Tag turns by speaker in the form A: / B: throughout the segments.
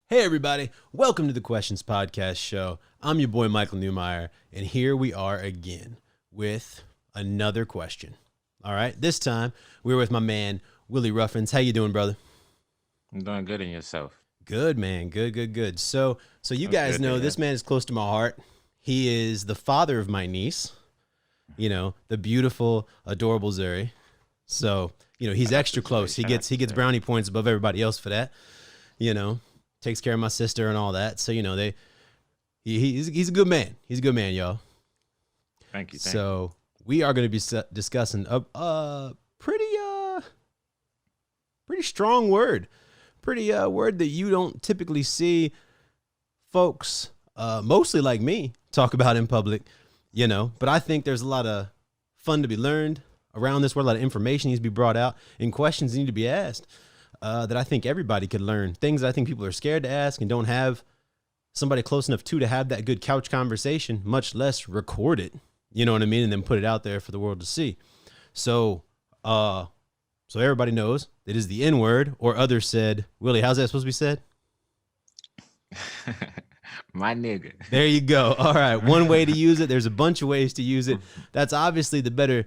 A: Hey everybody, welcome to the Questions Podcast Show. I'm your boy Michael Newmeyer, and here we are again with another question. All right, this time we're with my man Willie Ruffins. How you doing, brother?
B: I'm doing good in yourself.
A: Good, man. Good. So you
B: That's
A: guys
B: good to
A: know
B: hear.
A: this man is close to my heart. He is the father of my niece. The beautiful, adorable Zuri. So he's
B: Shout out
A: extra
B: to Zuri.
A: close. He
B: Shout out
A: gets
B: to
A: he gets
B: Zuri.
A: brownie points above everybody else for that. You know, takes care of my sister and all that. So he's a good man. He's a good man, y'all.
B: Thank you. Thank you.
A: So we are going to be discussing a pretty strong word, pretty word that you don't typically see folks, mostly like me, talk about in public. But I think there's a lot of fun to be learned around this word. A lot of information needs to be brought out, and questions need to be asked that I think everybody could learn. Things I think people are scared to ask and don't have somebody close enough to have that good couch conversation, much less record it. You know what I mean? And then put it out there for the world to see. So, so everybody knows it is the N word, or others said, Willie, how's that supposed to be said?
B: My nigga.
A: There you go. All right. One way to use it. There's a bunch of ways to use it. That's obviously the better,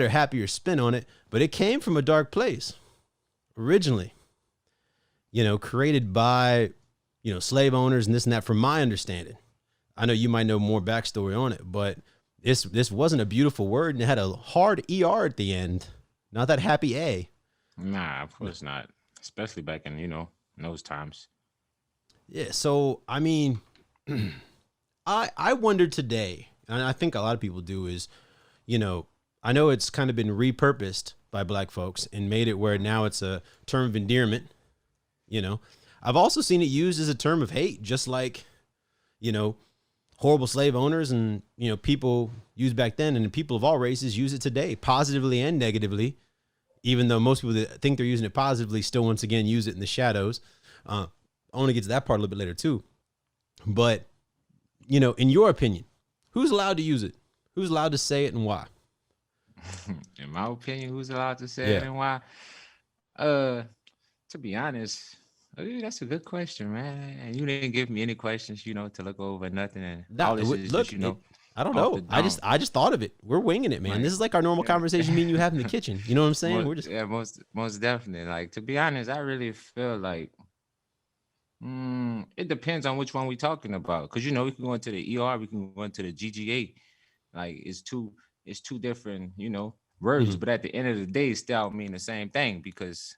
A: happier spin on it. But it came from a dark place originally, created by, slave owners and this and that, from my understanding. I know you might know more backstory on it, but this wasn't a beautiful word, and it had a hard ER at the end. Not that happy A.
B: Nah, of course not. Especially back in, in those times.
A: Yeah. So, I mean, I wondered today, and I think a lot of people do, is, I know it's kind of been repurposed by black folks and made it where now it's a term of endearment. I've also seen it used as a term of hate, just like, horrible slave owners and, people used back then, and people of all races use it today, positively and negatively, even though most people that think they're using it positively still, once again, use it in the shadows. I want to get to that part a little bit later too. But, in your opinion, who's allowed to use it? Who's allowed to say it and why?
B: In my opinion, who's allowed to say it and why? To be honest, that's a good question, man. And you didn't give me any questions, to look over, nothing. And all this is
A: Look,
B: just,
A: I don't
B: off
A: know.
B: the
A: I
B: dome.
A: just thought of it. We're winging it, man.
B: Like,
A: This is like our normal
B: yeah.
A: conversation me and you have in the kitchen. You know what I'm saying? We're just
B: Most definitely. Like, to be honest, I really feel like it depends on which one we're talking about. Because we can go into the ER, we can go into the GGA. Like, it's two different, words,
A: Mhm.
B: but at the end of the day, it still mean the same thing, because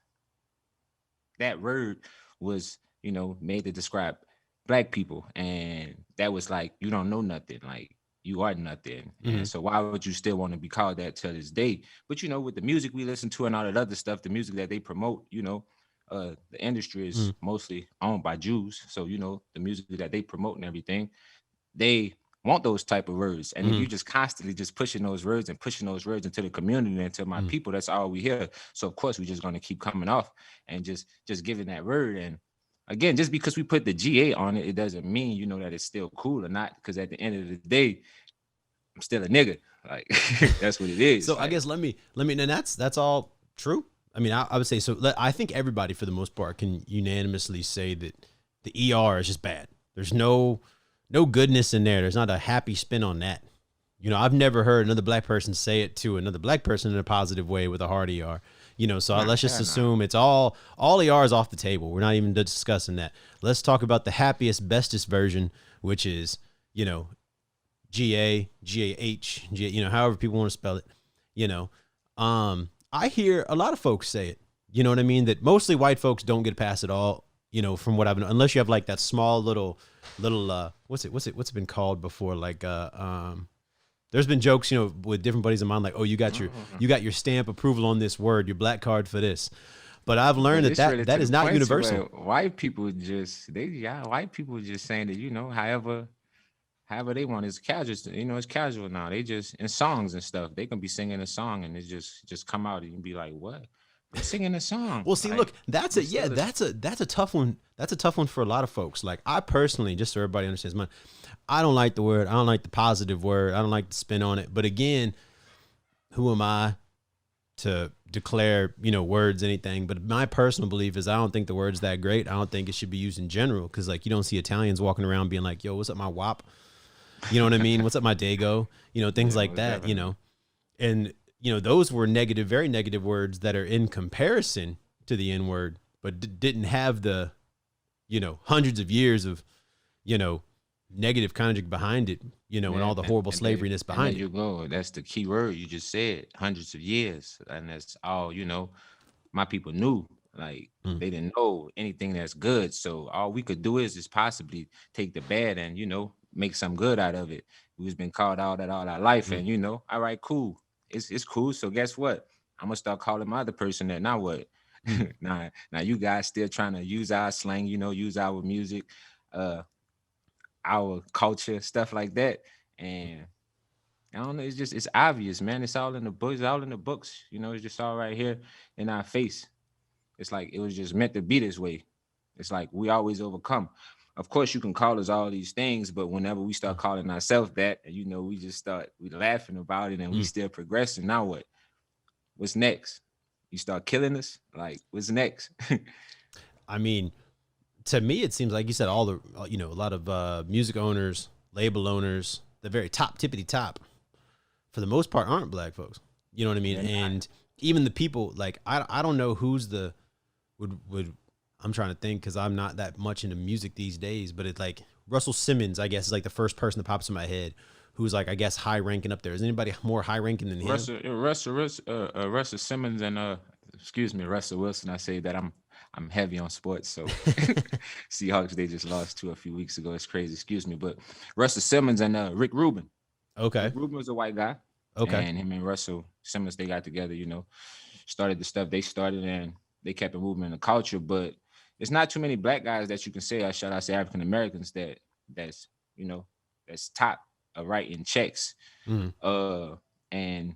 B: that word was, made to describe black people, and that was like, you don't know nothing, like you are nothing. And
A: Mhm.
B: so why would you still want to be called that to this day? But with the music we listen to and all that other stuff, the music that they promote, the industry is
A: Mhm.
B: mostly owned by Jews. So the music that they promote and everything, they want those type of words. And if you
A: Mhm.
B: just constantly just pushing those words and pushing those words into the community and into my
A: Mhm.
B: people, that's all we hear. So of course we're just going to keep coming off and just giving that word. And again, just because we put the GA on it, it doesn't mean that it's still cool or not, because at the end of the day, I'm still a nigga. Like, that's what it is.
A: So I
B: Like,
A: guess and that's all true. I mean, I would say so. I think everybody, for the most part, can unanimously say that the ER is just bad. There's no goodness in there. There's not a happy spin on that. I've never heard another black person say it to another black person in a positive way with a hard ER. So
B: nah,
A: let's just
B: hell nah.
A: assume it's all ER is off the table. We're not even discussing that. Let's talk about the happiest, bestest version, which is, GA, GAH, however people want to spell it. You know, I hear a lot of folks say it. You know what I mean? That mostly white folks don't get past it all. From what I've known, unless you have like that small little what's it been called before? Like there's been jokes, with different buddies of mine, like, oh, you got your stamp approval on this word, your black card for this. But I've learned
B: But
A: that
B: it's really
A: that
B: to the
A: is not
B: point to
A: universal.
B: where white people just saying that, however they want. It's casual, it's casual now. They just, in songs and stuff, they can be singing a song and it just come out and you be like, what? They singing a song.
A: Well, see, look,
B: Like,
A: that's
B: it's still
A: that's a tough one. That's a tough one for a lot of folks. Like, I personally, just so everybody understands mine, I don't like the word. I don't like the positive word. I don't like the spin on it. But again, who am I? to declare, words, anything. But my personal belief is I don't think the word's that great. I don't think it should be used in general because, like, you don't see Italians walking around being like, yo, what's up, my wop? You know what I mean? What's up, my dago? Things
B: Yeah,
A: like
B: most
A: that,
B: definitely.
A: And, those were negative, very negative words that are in comparison to the N word, but didn't have the, hundreds of years of, you know, negative conjugate behind it, and
B: Yeah,
A: all the horrible
B: and there
A: slaveryness
B: and there
A: behind it.
B: you go. That's the key word you just said. Hundreds of years, and that's all. My people knew. Like
A: Mm,
B: they didn't know anything that's good. So all we could do is possibly take the bad and make some good out of it. We've been called out at all our life,
A: mm,
B: and all right, cool. It's cool. So guess what? I'm gonna start calling my other person that. Now what?
A: mm.
B: Now you guys still trying to use our slang, use our music, uh, our culture, stuff like that, and I don't know. It's obvious, man. It's all in the books. It's all in the books. It's just all right here in our face. It's like it was just meant to be this way. It's like we always overcome. Of course, you can call us all these things, but whenever we start calling ourselves that, we just start we laughing about it, and we
A: Mm.
B: still progressing. Now what? What's next? You start killing us? Like what's next?
A: I mean, to me, it seems like you said all the, a lot of music owners, label owners, the very top, tippity top, for the most part, aren't black folks. You know what I mean?
B: They're not.
A: And even the people, like, I don't know who's the, would, I'm trying to think because I'm not that much into music these days, but it's like Russell Simmons, I guess, is like the first person that pops in my head who's like, I guess, high ranking up there. Is anybody more high ranking than him?
B: Russell Simmons and excuse me, Russell Wilson. I say that I'm heavy on sports, so Seahawks they just lost to a few weeks ago. It's crazy, excuse me, but Russell Simmons and Rick Rubin. Rick
A: Okay.
B: Rubin was a white guy,
A: Okay.
B: and him and Russell Simmons they got together. Started the stuff they started, and they kept it moving in the culture. But it's not too many black guys that you can say, or should I say, African Americans that's you know that's top writing checks.
A: Mm,
B: Uh, and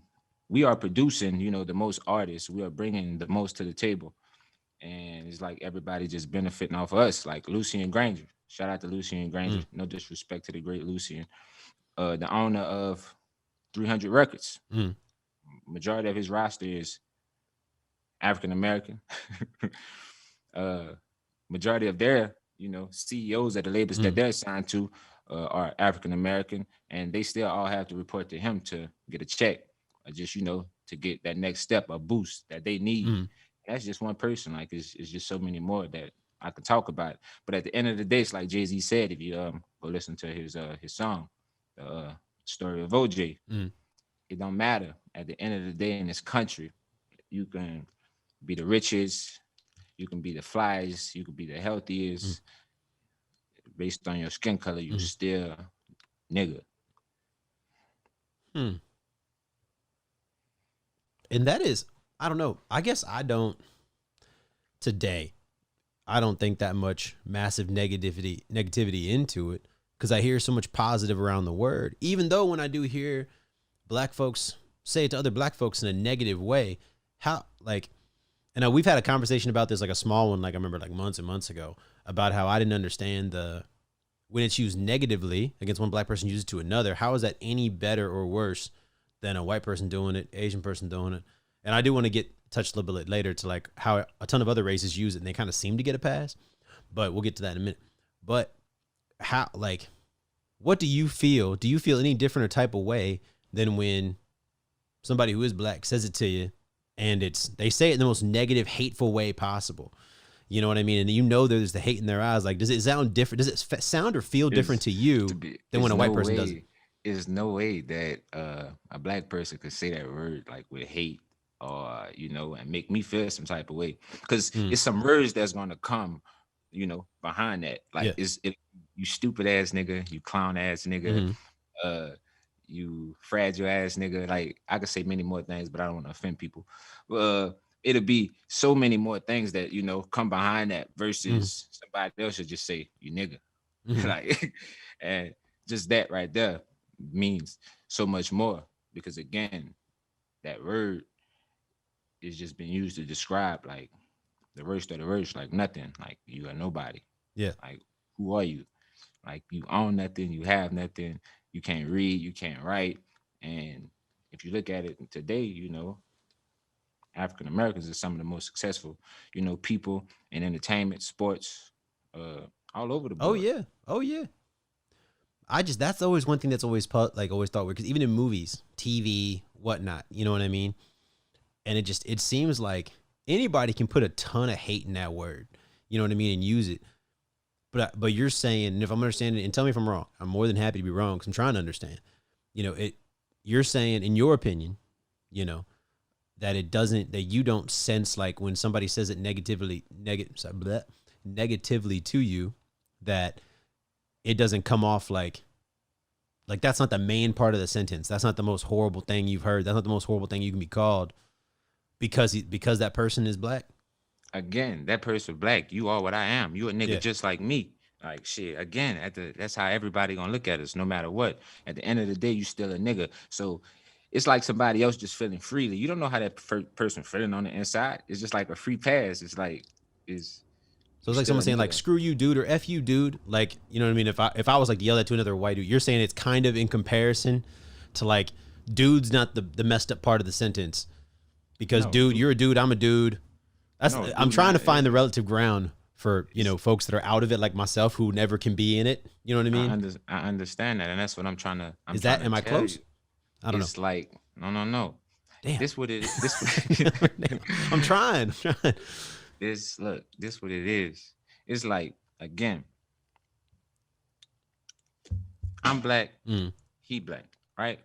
B: we are producing, the most artists. We are bringing the most to the table, and it's like everybody just benefiting off of us. Like Lucian Granger. Shout out to Lucian Granger.
A: mm,
B: No disrespect to the great Lucian, the owner of 300 Records.
A: mm,
B: Majority of his roster is African American. uh, Majority of their, CEOs at the labels that
A: mm,
B: they're signed to are African American, and they still all have to report to him to get a check, or just to get that next step, a boost that they need.
A: mm.
B: That's just one person. Like it's just so many more that I could talk about. But at the end of the day, it's like Jay-Z said, if you go listen to his song, the story of OJ,
A: Mm.
B: it don't matter. At the end of the day in this country, you can be the richest, you can be the flyest, you can be the
A: Mm.
B: healthiest. Based on your skin color, you
A: Mm.
B: still nigga.
A: Hmm. And that is, I don't know. I guess I don't today. I don't think that much massive negativity into it because I hear so much positive around the word. Even though when I do hear black folks say it to other black folks in a negative way, how like, and we've had a conversation about this, like a small one, like I remember like months and months ago, about how I didn't understand the when it's used negatively against one black person uses it to another. How is that any better or worse than a white person doing it, Asian person doing it? And I do want to get touched a little bit later to like how a ton of other races use it and they kind of seem to get a pass, but we'll get to that in a minute. But how, like, what do you feel? Do you feel any different or type of way than when somebody who is black says it to you and they say it in the most negative, hateful way possible? You know what I mean? And there's the hate in their eyes. Like, does it sound different? Does it sound or feel different
B: Is
A: to
B: to
A: you
B: be
A: than when
B: is
A: a white
B: no
A: person does it?
B: way is no way that a black person could say that word like with hate or and make me feel some type of way, because
A: Mm,
B: it's some words that's gonna come behind that, like
A: yeah.
B: you stupid ass nigga, you clown ass nigga,
A: Mm-hmm.
B: uh you fragile ass nigga. Like I could say many more things, but I don't want to offend people. Uh, it'll be so many more things that come behind that versus somebody else should just say you nigga,
A: Mm-hmm.
B: like, and just that right there means so much more because again, that word is just been used to describe like the worst of the worst, like nothing, like you are nobody,
A: Yeah.
B: like who are you? Like you own nothing, you have nothing, you can't read, you can't write. And if you look at it today, African Americans are some of the most successful, people in entertainment, sports, all over the
A: Oh
B: board.
A: yeah. Oh yeah. That's always one thing that's always thought weird, because even in movies, TV, whatnot, you know what I mean? And it seems like anybody can put a ton of hate in that word, you know what I mean, and use it. But you're saying, and if I'm understanding, and tell me if I'm wrong, I'm more than happy to be wrong because I'm trying to understand. You're saying, in your opinion, that that you don't sense, like, when somebody says it negatively to you, that it doesn't come off like that's not the main part of the sentence. That's not the most horrible thing you've heard. That's not the most horrible thing you can be called because that person is black.
B: Again, that person black. You are what I am. You a nigga
A: Yeah.
B: just like me. Like shit. Again, that's how everybody gonna look at us, no matter what. At the end of the day, you still a nigga. So it's like somebody else just feeling freely. You don't know how that person feeling on the inside. It's just like a free pass. It's like is.
A: So it's like someone saying like "screw you, dude" or "f you, dude." Like, you know what I mean? If I was like to yell that to another white dude, you're saying it's kind of in comparison to like dude's not the messed up part of the sentence, because dude, you're a dude, I'm a dude. I'm trying to find the relative ground for folks that are out of it like myself who never can be in it. You know what I mean?
B: I understand that, and that's what I'm trying to.
A: Am I close? I don't know.
B: It's like no.
A: Damn.
B: This what it is.
A: I'm trying.
B: This what it is. It's like, again, I'm black, he black, right?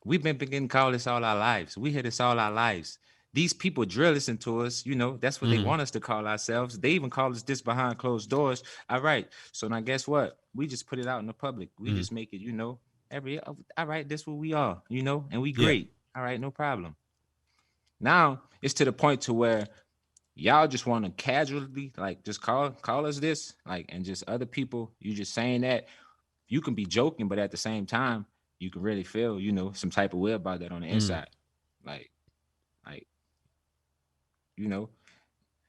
B: We've been getting called this all our lives. We hear this all our lives. These people drill this into us, that's what they want us to call ourselves. They even call us this behind closed doors. All right. So now guess what? We just put it out in the public. We just make it, all right, this what we are, and we great. Yeah. All right, no problem. Now it's to the point to where y'all just want to casually like just call us this, like, and just other people, you just saying that. You can be joking, but at the same time, you can really feel, some type of way about that on the inside. Like,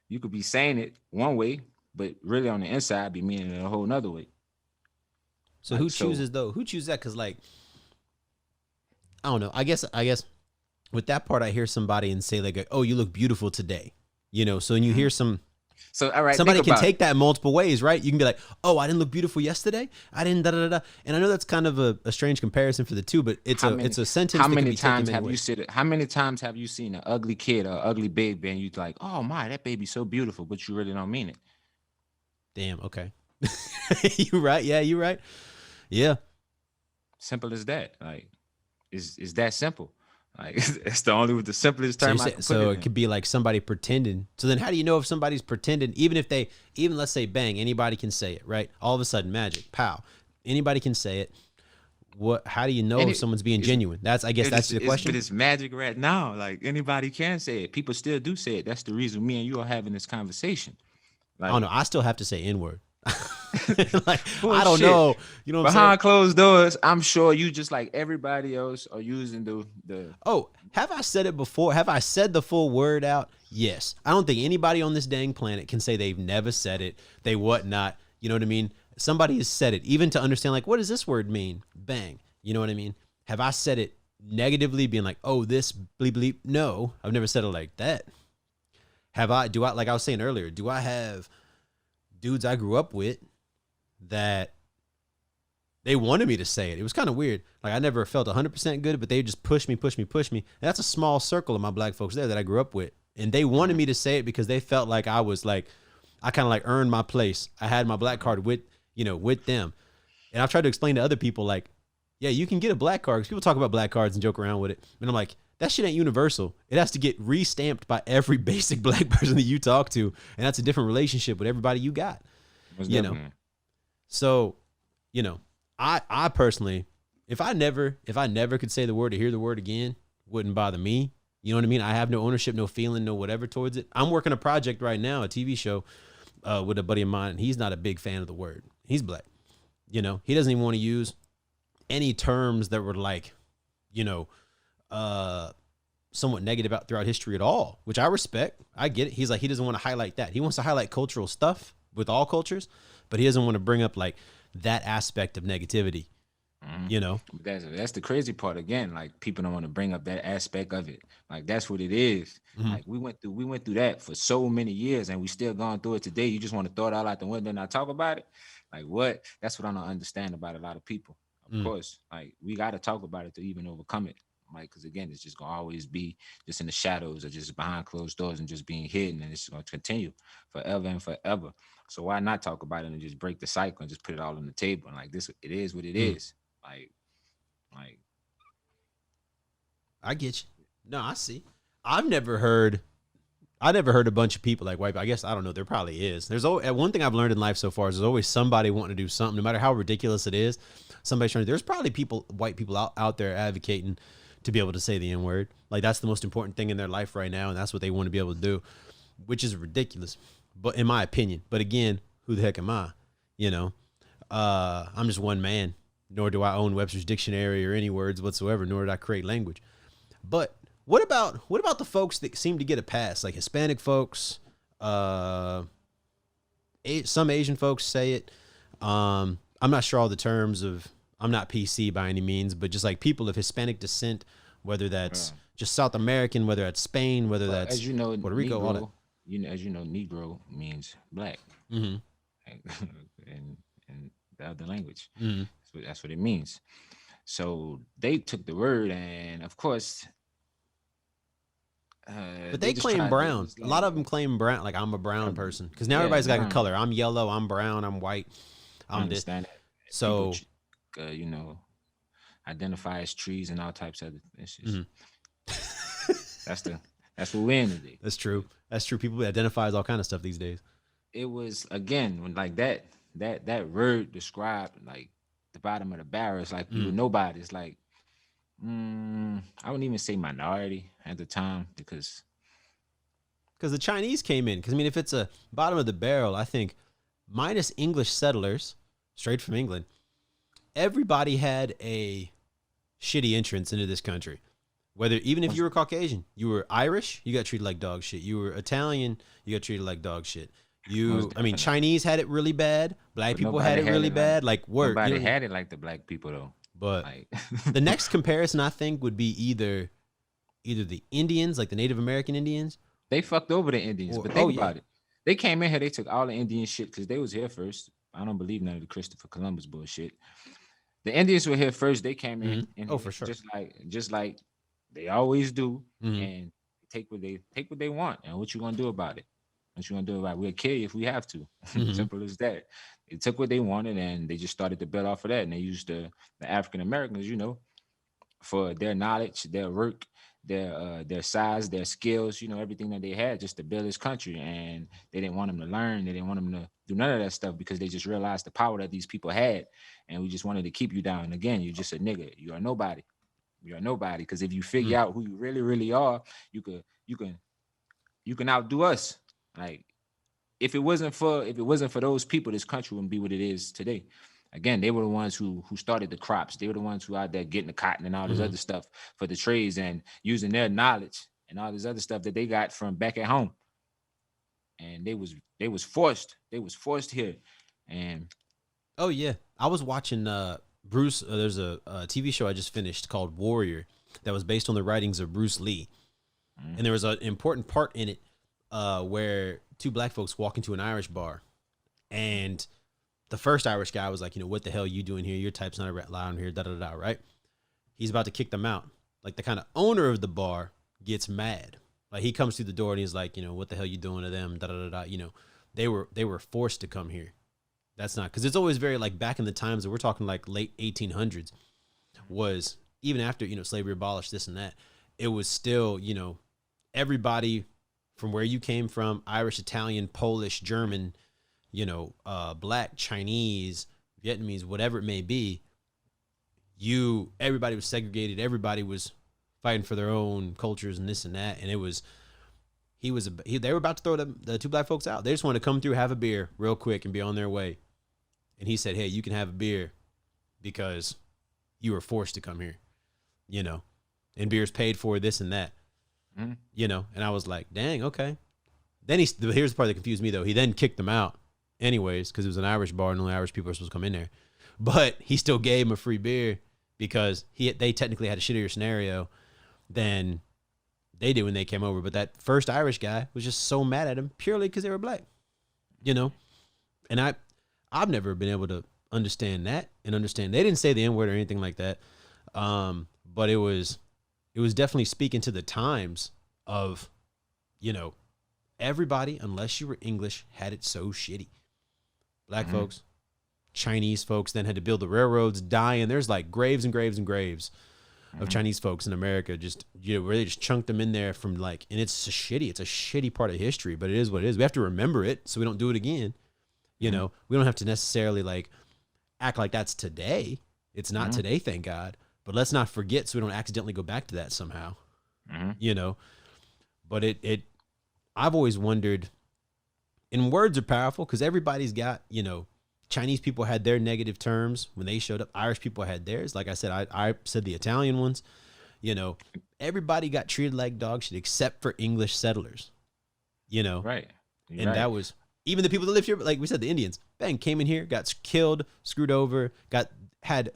B: you could be saying it one way, but really on the inside be meaning it a whole nother way.
A: So who chooses though? Who chooses that? Because like, I don't know. I guess with that part, I hear somebody and say like, "Oh, you look beautiful today." So when you hear So all right, somebody can take that multiple ways, right? You can be like, "Oh, I didn't look beautiful yesterday. I didn't da da da." And I know that's kind of a strange comparison for the two, but it's a sentence.
B: How many times have you seen it? How many times have you seen an ugly kid or ugly baby and you like, "Oh my, that baby's so beautiful," but you really don't mean it?
A: Damn. Okay. You right? Yeah, you right. Yeah.
B: Simple as that. Like, it's that simple. Like, it's the simplest term.
A: So it could be like somebody pretending. So then how do you know if somebody's pretending? Even let's say bang, anybody can say it, right? All of a sudden, magic, pow. Anybody can say it. How do you know if someone's being genuine? That's the question.
B: But it's magic right now. Like, anybody can say it. People still do say it. That's the reason me and you are having this conversation. Like,
A: I don't know. I still have to say N-word. Like, I don't know. You know what
B: behind closed doors, I'm sure you just like everybody else are using the
A: Oh, have I said it before? Have I said the full word out? Yes. I don't think anybody on this dang planet can say they've never said it. They whatnot. You know what I mean? Somebody has said it, even to understand, like, what does this word mean? Bang. You know what I mean? Have I said it negatively, being like, oh, this bleep bleep? No, I've never said it like that. Like I was saying earlier, do I have dudes I grew up with that they wanted me to say it? It was kind of weird. Like, I never felt 100% good, but they just push me. And that's a small circle of my black folks there that I grew up with. And they wanted me to say it because they felt like I was like, I kind of like earned my place. I had my black card with them. And I've tried to explain to other people, like, yeah, you can get a black card, because people talk about black cards and joke around with it. And I'm like, that shit ain't universal. It has to get re-stamped by every basic black person that you talk to. And that's a different relationship with everybody you got. So, I personally, if I never could say the word or hear the word again, wouldn't bother me. You know what I mean? I have no ownership, no feeling, no whatever towards it. I'm working a project right now, a TV show, with a buddy of mine, and he's not a big fan of the word. He's black. He doesn't even want to use any terms that were like, somewhat negative out throughout history at all, which I respect. I get it. He's like, he doesn't want to highlight that. He wants to highlight cultural stuff with all cultures, but he doesn't want to bring up like that aspect of negativity
B: Mhm.
A: You know.
B: But that's the crazy part again. Like people don't want to bring up that aspect of it. Like that's what it is.
A: Mhm.
B: Like we went through that for so many years, and we still going through it today. You just want to throw it all out the window and not talk about it. Like what? That's what I don't understand about a lot of people. Of
A: Mm.
B: course, like we got to talk about it to even overcome it. Like because again, it's just gonna always be just in the shadows or just behind closed doors and just being hidden, and it's gonna continue forever and forever. So why not talk about it and just break the cycle and just put it all on the table? And like this, it is what it
A: Mm.
B: is. Like, like
A: I get you. No, I see. I've never heard. I never heard a bunch of people like white. I guess I don't know. There probably is. There's always, one thing I've learned in life so far is there's always somebody wanting to do something, no matter how ridiculous it is. Somebody's trying to. There's probably people, white people out there advocating to be able to say the N word. Like that's the most important thing in their life right now, and that's what they want to be able to do, which is ridiculous. But in my opinion, but again, who the heck am I? You know, I'm just one man. Nor do I own Webster's dictionary or any words whatsoever. Nor did I create language. But what about the folks that seem to get a pass, like Hispanic folks? Some Asian folks say it. I'm not sure all the terms of. I'm not PC by any means, but just like people of Hispanic descent, whether that's just South American, whether that's Spain, whether that's
B: as you know,
A: Puerto Rico,
B: Negro,
A: all that.
B: as you know, Negro means black,
A: Mm-hmm.
B: in the other language.
A: Mm-hmm.
B: That's what it means. So they took the word, and of course,
A: But
B: they
A: they
B: just
A: claim
B: tried. They
A: brown.
B: was
A: A lot
B: like,
A: of them claim brown. Like I'm a brown person because now
B: yeah,
A: everybody's got a
B: brown.
A: color. I'm yellow. I'm brown. I'm white.
B: I
A: I'm this.
B: understand that. People,
A: So
B: you know, identify as trees and all types of issues.
A: Mhm.
B: That's the that's what we're in today.
A: that's true. That's true. People identify as all kind of stuff these days.
B: It was again when like that word described like the bottom of the barrel. It's like you were
A: Mm.
B: nobody. It's like I wouldn't even say minority at the time because
A: Because the Chinese came in. Because I mean, if it's a bottom of the barrel, I think minus English settlers, straight from England, everybody had a shitty entrance into this country. Whether even if you were Caucasian, you were Irish, you got treated like dog shit. You were Italian, you got treated like dog shit.
B: most
A: I mean,
B: definitely.
A: Chinese had it really bad. Black
B: But
A: people had
B: nobody
A: it
B: had
A: really
B: it like
A: bad. Like word,
B: nobody had it like the black people though.
A: but
B: Like
A: the next comparison I think would be either the Indians, like the Native American Indians,
B: they fucked over the Indians.
A: or
B: But
A: oh
B: think
A: yeah,
B: about it. They came in here, they took all the Indian shit because they was here first. I don't believe none of the Christopher Columbus bullshit. The Indians were here first. They came
A: hmm
B: in
A: oh
B: here
A: for sure.
B: just like they always do,
A: Hmm.
B: and take what they want. And what you gonna do about it? What you gonna do about it? We'll kill you if we have to.
A: Hmm.
B: Simple as that. They took what they wanted and they just started to build off of that. And they used the African Americans, for their knowledge, their work, their size, their skills, everything that they had just to build this country. And they didn't want them to learn. They didn't want them to do none of that stuff because they just realized the power that these people had. And we just wanted to keep you down. And again, you're just a nigga. You are nobody. You are nobody. Because if you figure out who you really, really are, you can outdo us. Like if it wasn't for those people, this country wouldn't be what it is today. Again, they were the ones who started the crops. They were the ones who out there getting the cotton and all this
A: Hmm.
B: other stuff for the trades and using their knowledge and all this other stuff that they got from back at home. And they was forced here. And
A: Oh yeah, I was watching Bruce. There's a TV show I just finished called Warrior that was based on the writings of Bruce Lee,
B: mm,
A: and there was an important part in it where two black folks walk into an Irish bar, and the first Irish guy was like, what the hell are you doing here? Your type's not allowed here. Da da da. Right? He's about to kick them out. Like the kind of owner of the bar gets mad. Like he comes through the door and he's like, what the hell you doing to them? Da da da da. They were forced to come here. That's not because it's always very like back in the times that we're talking like late 1800s was even after slavery abolished this and that, it was still everybody from where you came from, Irish, Italian, Polish, German, black, Chinese, Vietnamese, whatever it may be, everybody was segregated, everybody was fighting for their own cultures and this and that, and it was they were about to throw the two black folks out. They just wanted to come through, have a beer real quick, and be on their way. And he said, "Hey, you can have a beer because you were forced to come here, and beer's paid for this and that,
B: mm,
A: And I was like, dang, okay. Then here's the part that confused me though. He then kicked them out anyways, because it was an Irish bar and only Irish people are supposed to come in there. But he still gave him a free beer because they technically had a shittier scenario than they did when they came over. But that first Irish guy was just so mad at him purely because they were black, you know? And I've never been able to understand that and understand. They didn't say the N-word or anything like that. But it was definitely speaking to the times of, you know, everybody, unless you were English, had it so shitty. Black folks, Chinese folks then had to build the railroads, dying. There's like graves and graves and graves of Chinese folks in America, just, you know, where they just chunked them in there from like, and it's a shitty part of history, but it is what it is. We have to remember it so we don't do it again. You know, we don't have to necessarily like act like that's today. It's not today, thank God. But let's not forget so we don't accidentally go back to that somehow. You know, but I've always wondered, and words are powerful because everybody's got, you know, Chinese people had their negative terms when they showed up. Irish people had theirs. Like I said, I said the Italian ones, you know, everybody got treated like dog shit except for English settlers, you know?
B: Right.
A: And that was, even the people that lived here, like we said, the Indians, bang, came in here, got killed, screwed over, had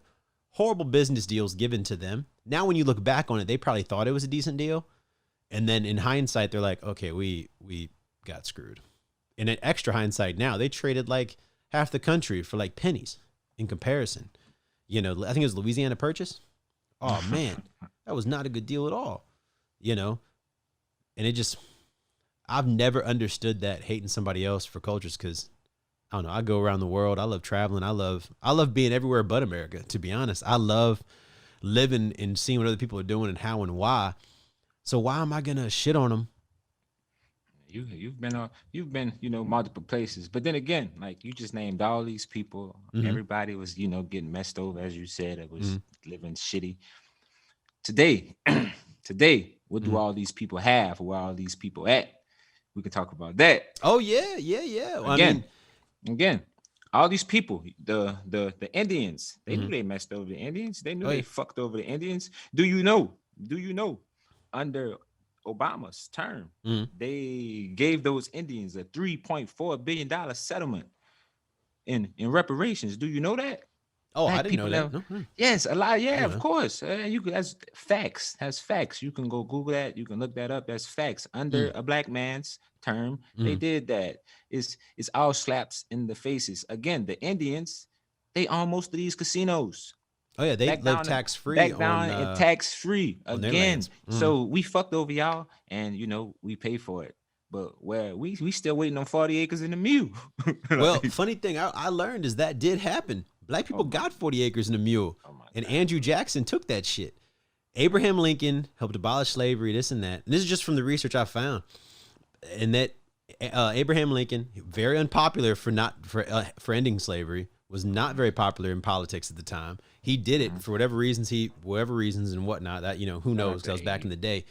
A: horrible business deals given to them. Now, when you look back on it, they probably thought it was a decent deal. And then in hindsight, they're like, okay, we got screwed. And in extra hindsight now, they traded like half the country for like pennies in comparison. You know, I think it was Louisiana Purchase. Oh, man, that was not a good deal at all, you know? And it just, I've never understood that, hating somebody else for cultures, because I don't know, I go around the world. I love traveling. I love being everywhere but America, to be honest. I love living and seeing what other people are doing and how and why. So why am I going to shit on them?
B: You've been, you know, multiple places. But then again, like you just named all these people. Everybody was, you know, getting messed over, as you said. It was living shitty. Today, what do all these people have? Where all these people at? We can talk about that.
A: Oh, yeah. Well,
B: Again, all these people, the Indians, they knew they messed over the Indians. They knew they fucked over the Indians. Do you know, under Obama's term, they gave those Indians a $3.4 billion settlement in reparations. Do you know that?
A: Oh, I didn't know that.
B: Yes, a lot. Yeah, of course. You can, that's facts. That's facts. You can go Google that. You can look that up. That's facts. Under a black man's term, they did that. It's all slaps in the faces. Again, the Indians, they own most of these casinos.
A: Oh yeah, they live tax free.
B: Back down and tax free again. So we fucked over y'all, and you know we pay for it. But where we still waiting on 40 acres in the mule.
A: Well, funny thing I learned is that did happen. Black people got 40 acres in a mule, and Andrew Jackson took that shit. Abraham Lincoln helped abolish slavery, this and that. And this is just from the research I found. And that Abraham Lincoln, very unpopular for ending slavery, was not very popular in politics at the time. He did it for whatever reasons and whatnot. That, you know, who knows? That was back in the day.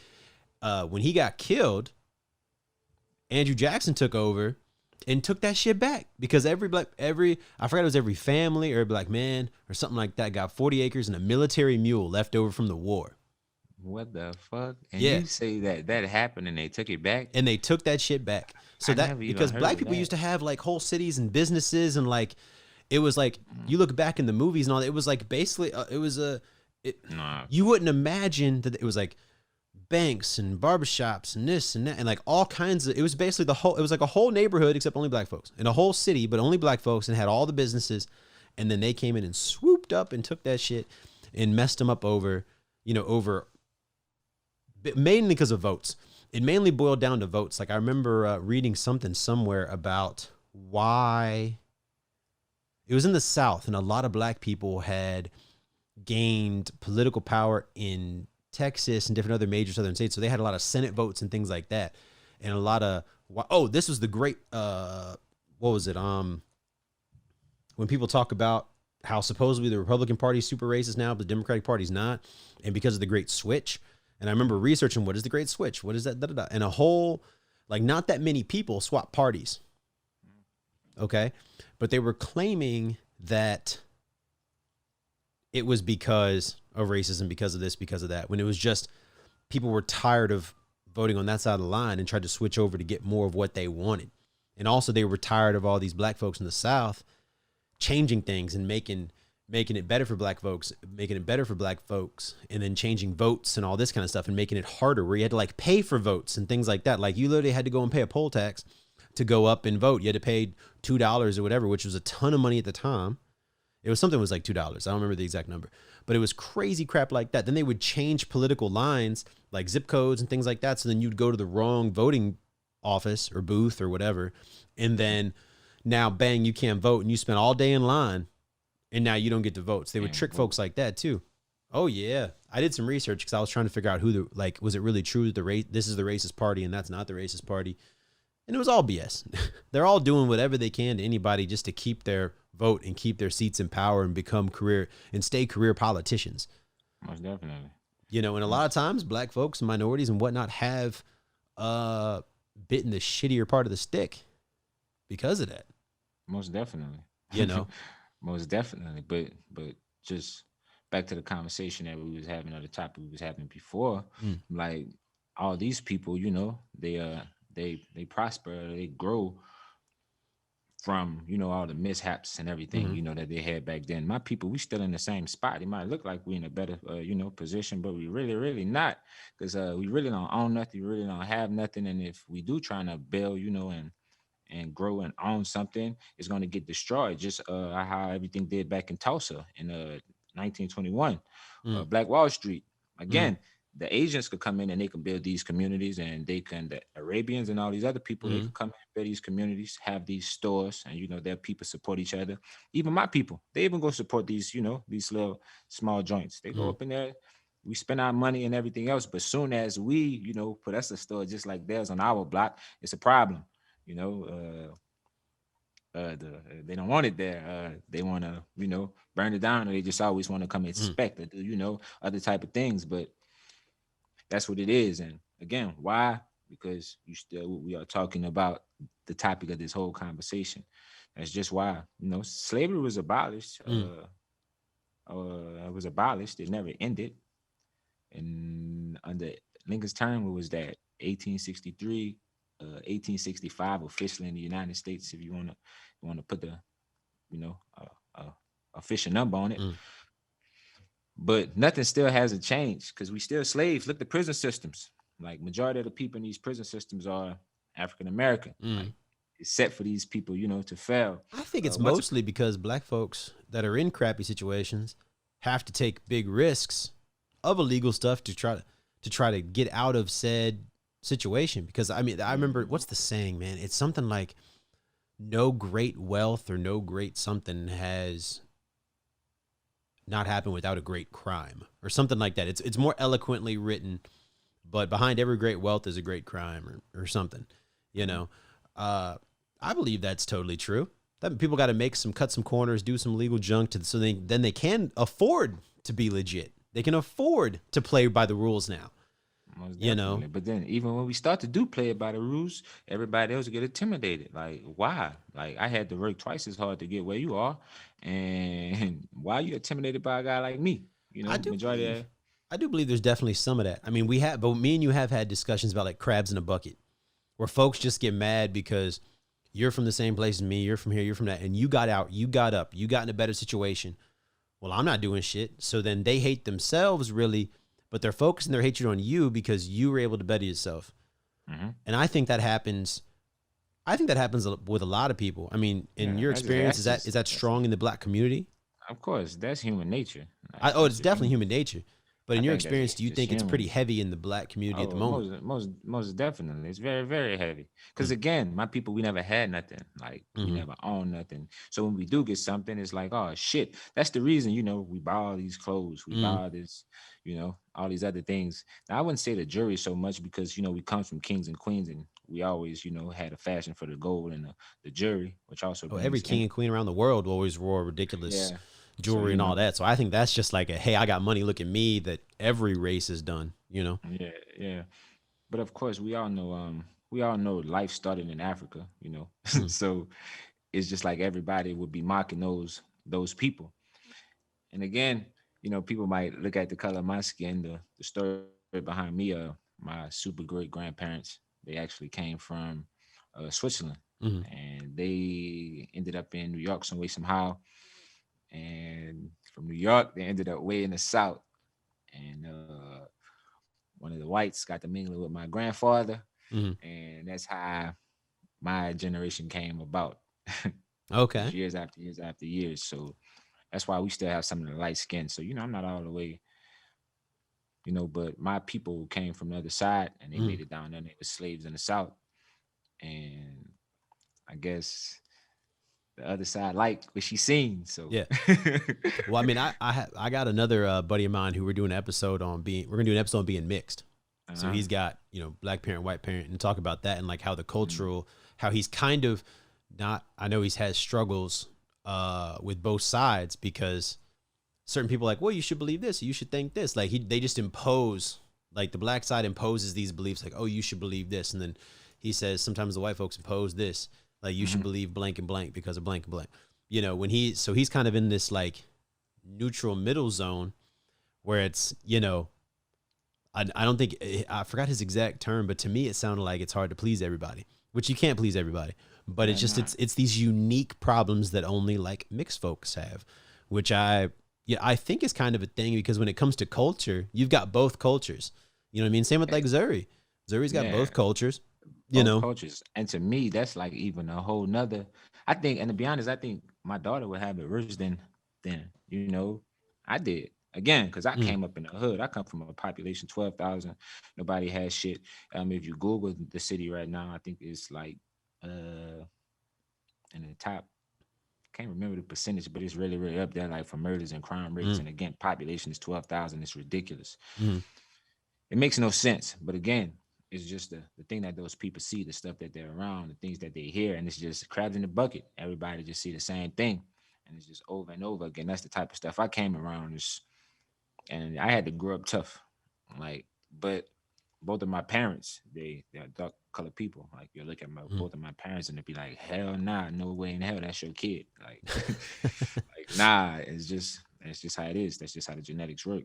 A: When he got killed, Andrew Jackson took over and took that shit back, because I forgot it was every family or every black man or something like that got 40 acres and a military mule left over from the war.
B: What the fuck? And you say that happened and they took it back?
A: And they took that shit back. So that, because black people used to have like whole cities and businesses, and like, it was like, you look back in the movies and all that, it was like basically, you wouldn't imagine that it was like banks and barbershops and this and that and like all kinds of, it was basically it was like a whole neighborhood except only black folks, and a whole city but only black folks, and had all the businesses. And then they came in and swooped up and took that shit and messed them up over mainly because of votes. It mainly boiled down to votes. Like I remember reading something somewhere about why it was in the South, and a lot of black people had gained political power in Texas and different other major southern states. So they had a lot of Senate votes and things like that. And a lot of, this was the great, what was it? When people talk about how supposedly the Republican Party is super racist now, but the Democratic Party's not. And because of the great switch. And I remember researching, what is the great switch? What is that? Da, da, da. And a whole, like, not that many people swap parties. Okay. But they were claiming that it was because of racism, because of this, because of that, when it was just people were tired of voting on that side of the line and tried to switch over to get more of what they wanted. And also they were tired of all these black folks in the South changing things and making it better for black folks, making it better for black folks, and then changing votes and all this kind of stuff and making it harder where you had to like pay for votes and things like that. Like you literally had to go and pay a poll tax to go up and vote. You had to pay $2 or whatever, which was a ton of money at the time. It was something that was like $2. I don't remember the exact number, but it was crazy crap like that. Then they would change political lines like zip codes and things like that. So then you'd go to the wrong voting office or booth or whatever. And then now bang, you can't vote and you spent all day in line and now you don't get to vote. So they would trick folks like that too. Oh yeah. I did some research because I was trying to figure out who the, like, was it really true the race? This is the racist party and that's not the racist party. And it was all BS. They're all doing whatever they can to anybody just to keep their vote and keep their seats in power and become career and stay career politicians.
B: Most definitely.
A: You know, and a lot of times black folks and minorities and whatnot have bitten the shittier part of the stick because of that.
B: Most definitely.
A: You know,
B: most definitely. But just back to the conversation that we was having, or the topic we was having before, like all these people, you know, they prosper, they grow from, you know, all the mishaps and everything, you know, that they had back then. My people, we still in the same spot. It might look like we in a better, you know, position, but we really not, because we really don't own nothing. We really don't have nothing. And if we do trying to build, you know, and grow and own something, it's going to get destroyed, just how everything did back in Tulsa in 1921, Black Wall Street. Again, the Asians could come in and they can build these communities, and they can, the Arabians and all these other people, they can come in and build these communities, have these stores, and, you know, their people support each other. Even my people, they even go support these, you know, these little small joints. They go up in there, we spend our money and everything else, but soon as we, you know, put us a store just like theirs on our block, it's a problem. You know, they don't want it there. They want to, you know, burn it down, or they just always want to come inspect or do, you know, other type of things. But that's what it is. And again, why? Because we are talking about the topic of this whole conversation. That's just why. You know, slavery was abolished. It was abolished. It never ended. And under Lincoln's term, what was that? 1863. 1865 officially in the United States, if you want to put the, you know, official number on it. But nothing still hasn't changed, because we still slaves. Look, the prison systems, like majority of the people in these prison systems are African American. Like, it's set for these people, you know, to fail.
A: I think it's mostly because black folks that are in crappy situations have to take big risks of illegal stuff to try to get out of said situation. Because I mean, I remember, what's the saying, man? It's something like no great wealth or no great something has not happened without a great crime, or something like that. It's more eloquently written, but behind every great wealth is a great crime, or something, you know. I believe that's totally true. That people got to cut some corners, do some legal junk so then they can afford to be legit. They can afford to play by the rules now. You know,
B: but then even when we start to do play it by the rules, everybody else get intimidated. Like, why? Like, I had to work twice as hard to get where you are, and why are you intimidated by a guy like me? You know,
A: I do believe there's definitely some of that. I mean, but me and you have had discussions about like crabs in a bucket, where folks just get mad because you're from the same place as me, you're from here, you're from that, and you got out, you got up, you got in a better situation. Well, I'm not doing shit. So then they hate themselves, really, but they're focusing their hatred on you because you were able to better yourself. And I think that happens. I think that happens with a lot of people. I mean, in your experience, is that strong in the black community?
B: Of course, that's human nature.
A: It's definitely human nature. But in your experience, do you think it's pretty heavy in the black community at the moment?
B: Most definitely. It's very, very heavy. Because again, my people, we never had nothing. Like, we never owned nothing. So when we do get something, it's like, oh shit. That's the reason, you know, we buy all these clothes, we buy all this, you know, all these other things. Now, I wouldn't say the jury so much, because, you know, we come from kings and queens, and we always, you know, had a fashion for the gold and the jewelry, which also
A: every king and queen around the world always wore ridiculous jewelry and all that. So I think that's just like hey, I got money, look at me, that every race has done, you know?
B: Yeah. But of course, we all know life started in Africa, you know. So it's just like everybody would be mocking those people. And again, you know, people might look at the color of my skin, the story behind me, my super great grandparents, they actually came from Switzerland.
A: Mhm.
B: and they ended up in New York some way somehow. And from New York, they ended up way in the South. And one of the whites got to mingle with my grandfather,
A: Mhm.
B: and that's how my generation came about. Just
A: Okay.
B: years after years after years. So that's why we still have some of the light skin. So I'm not all the way, but my people came from the other side and they
A: Mhm.
B: made it down there. And they were slaves in the South, and I guess the other side liked what she seen. So
A: Yeah. Well, I mean, I got another buddy of mine who we're gonna do an episode on being mixed. So
B: uh-huh.
A: he's got black parent, white parent, and talk about that and like how the
B: Mm,
A: cultural, how he's kind of not. I know he's had struggles with both sides because certain people are like, well, you should believe this, you should think this. Like they just impose, like the black side imposes these beliefs, like, oh, you should believe this, and then he says sometimes the white folks impose this, like you should
B: mhm.
A: believe blank and blank because of blank and blank. When he's kind of in this like neutral middle zone where it's I don't think I forgot his exact term, but to me it sounded like it's hard to please everybody, which you can't please everybody. But it's
B: Yeah,
A: just
B: nah.
A: it's these unique problems that only like mixed folks have, which I think is kind of a thing because when it comes to culture, you've got both cultures. You know what I mean? Same with
B: Eh,
A: like Zuri. Zuri's got
B: Yeah,
A: both cultures. You
B: both
A: know.
B: cultures. And to me, that's like even a whole nother. I think, and to be honest, I think my daughter would have it worse than I did. Again, because I
A: Mm,
B: came up in the hood. I come from a population 12,000. Nobody has shit. If you Google the city right now, I think it's like in the top. Can't remember the percentage, but it's really, really up there, like for murders and crime rates.
A: mm,
B: And again, population is 12,000. It's ridiculous.
A: mm,
B: It makes no sense. But again, it's just the thing that those people see, the stuff that they're around, the things that they hear, and it's just crabs in the bucket. Everybody just see the same thing, and it's just over and over again. That's the type of stuff I came around. And I had to grow up tough, like. But both of my parents, they're dark colored people. Like you look at
A: mm.
B: both of my parents, and they'd be like, "Hell nah, no way in hell, that's your kid." Like, like nah, it's just how it is. That's just how the genetics work.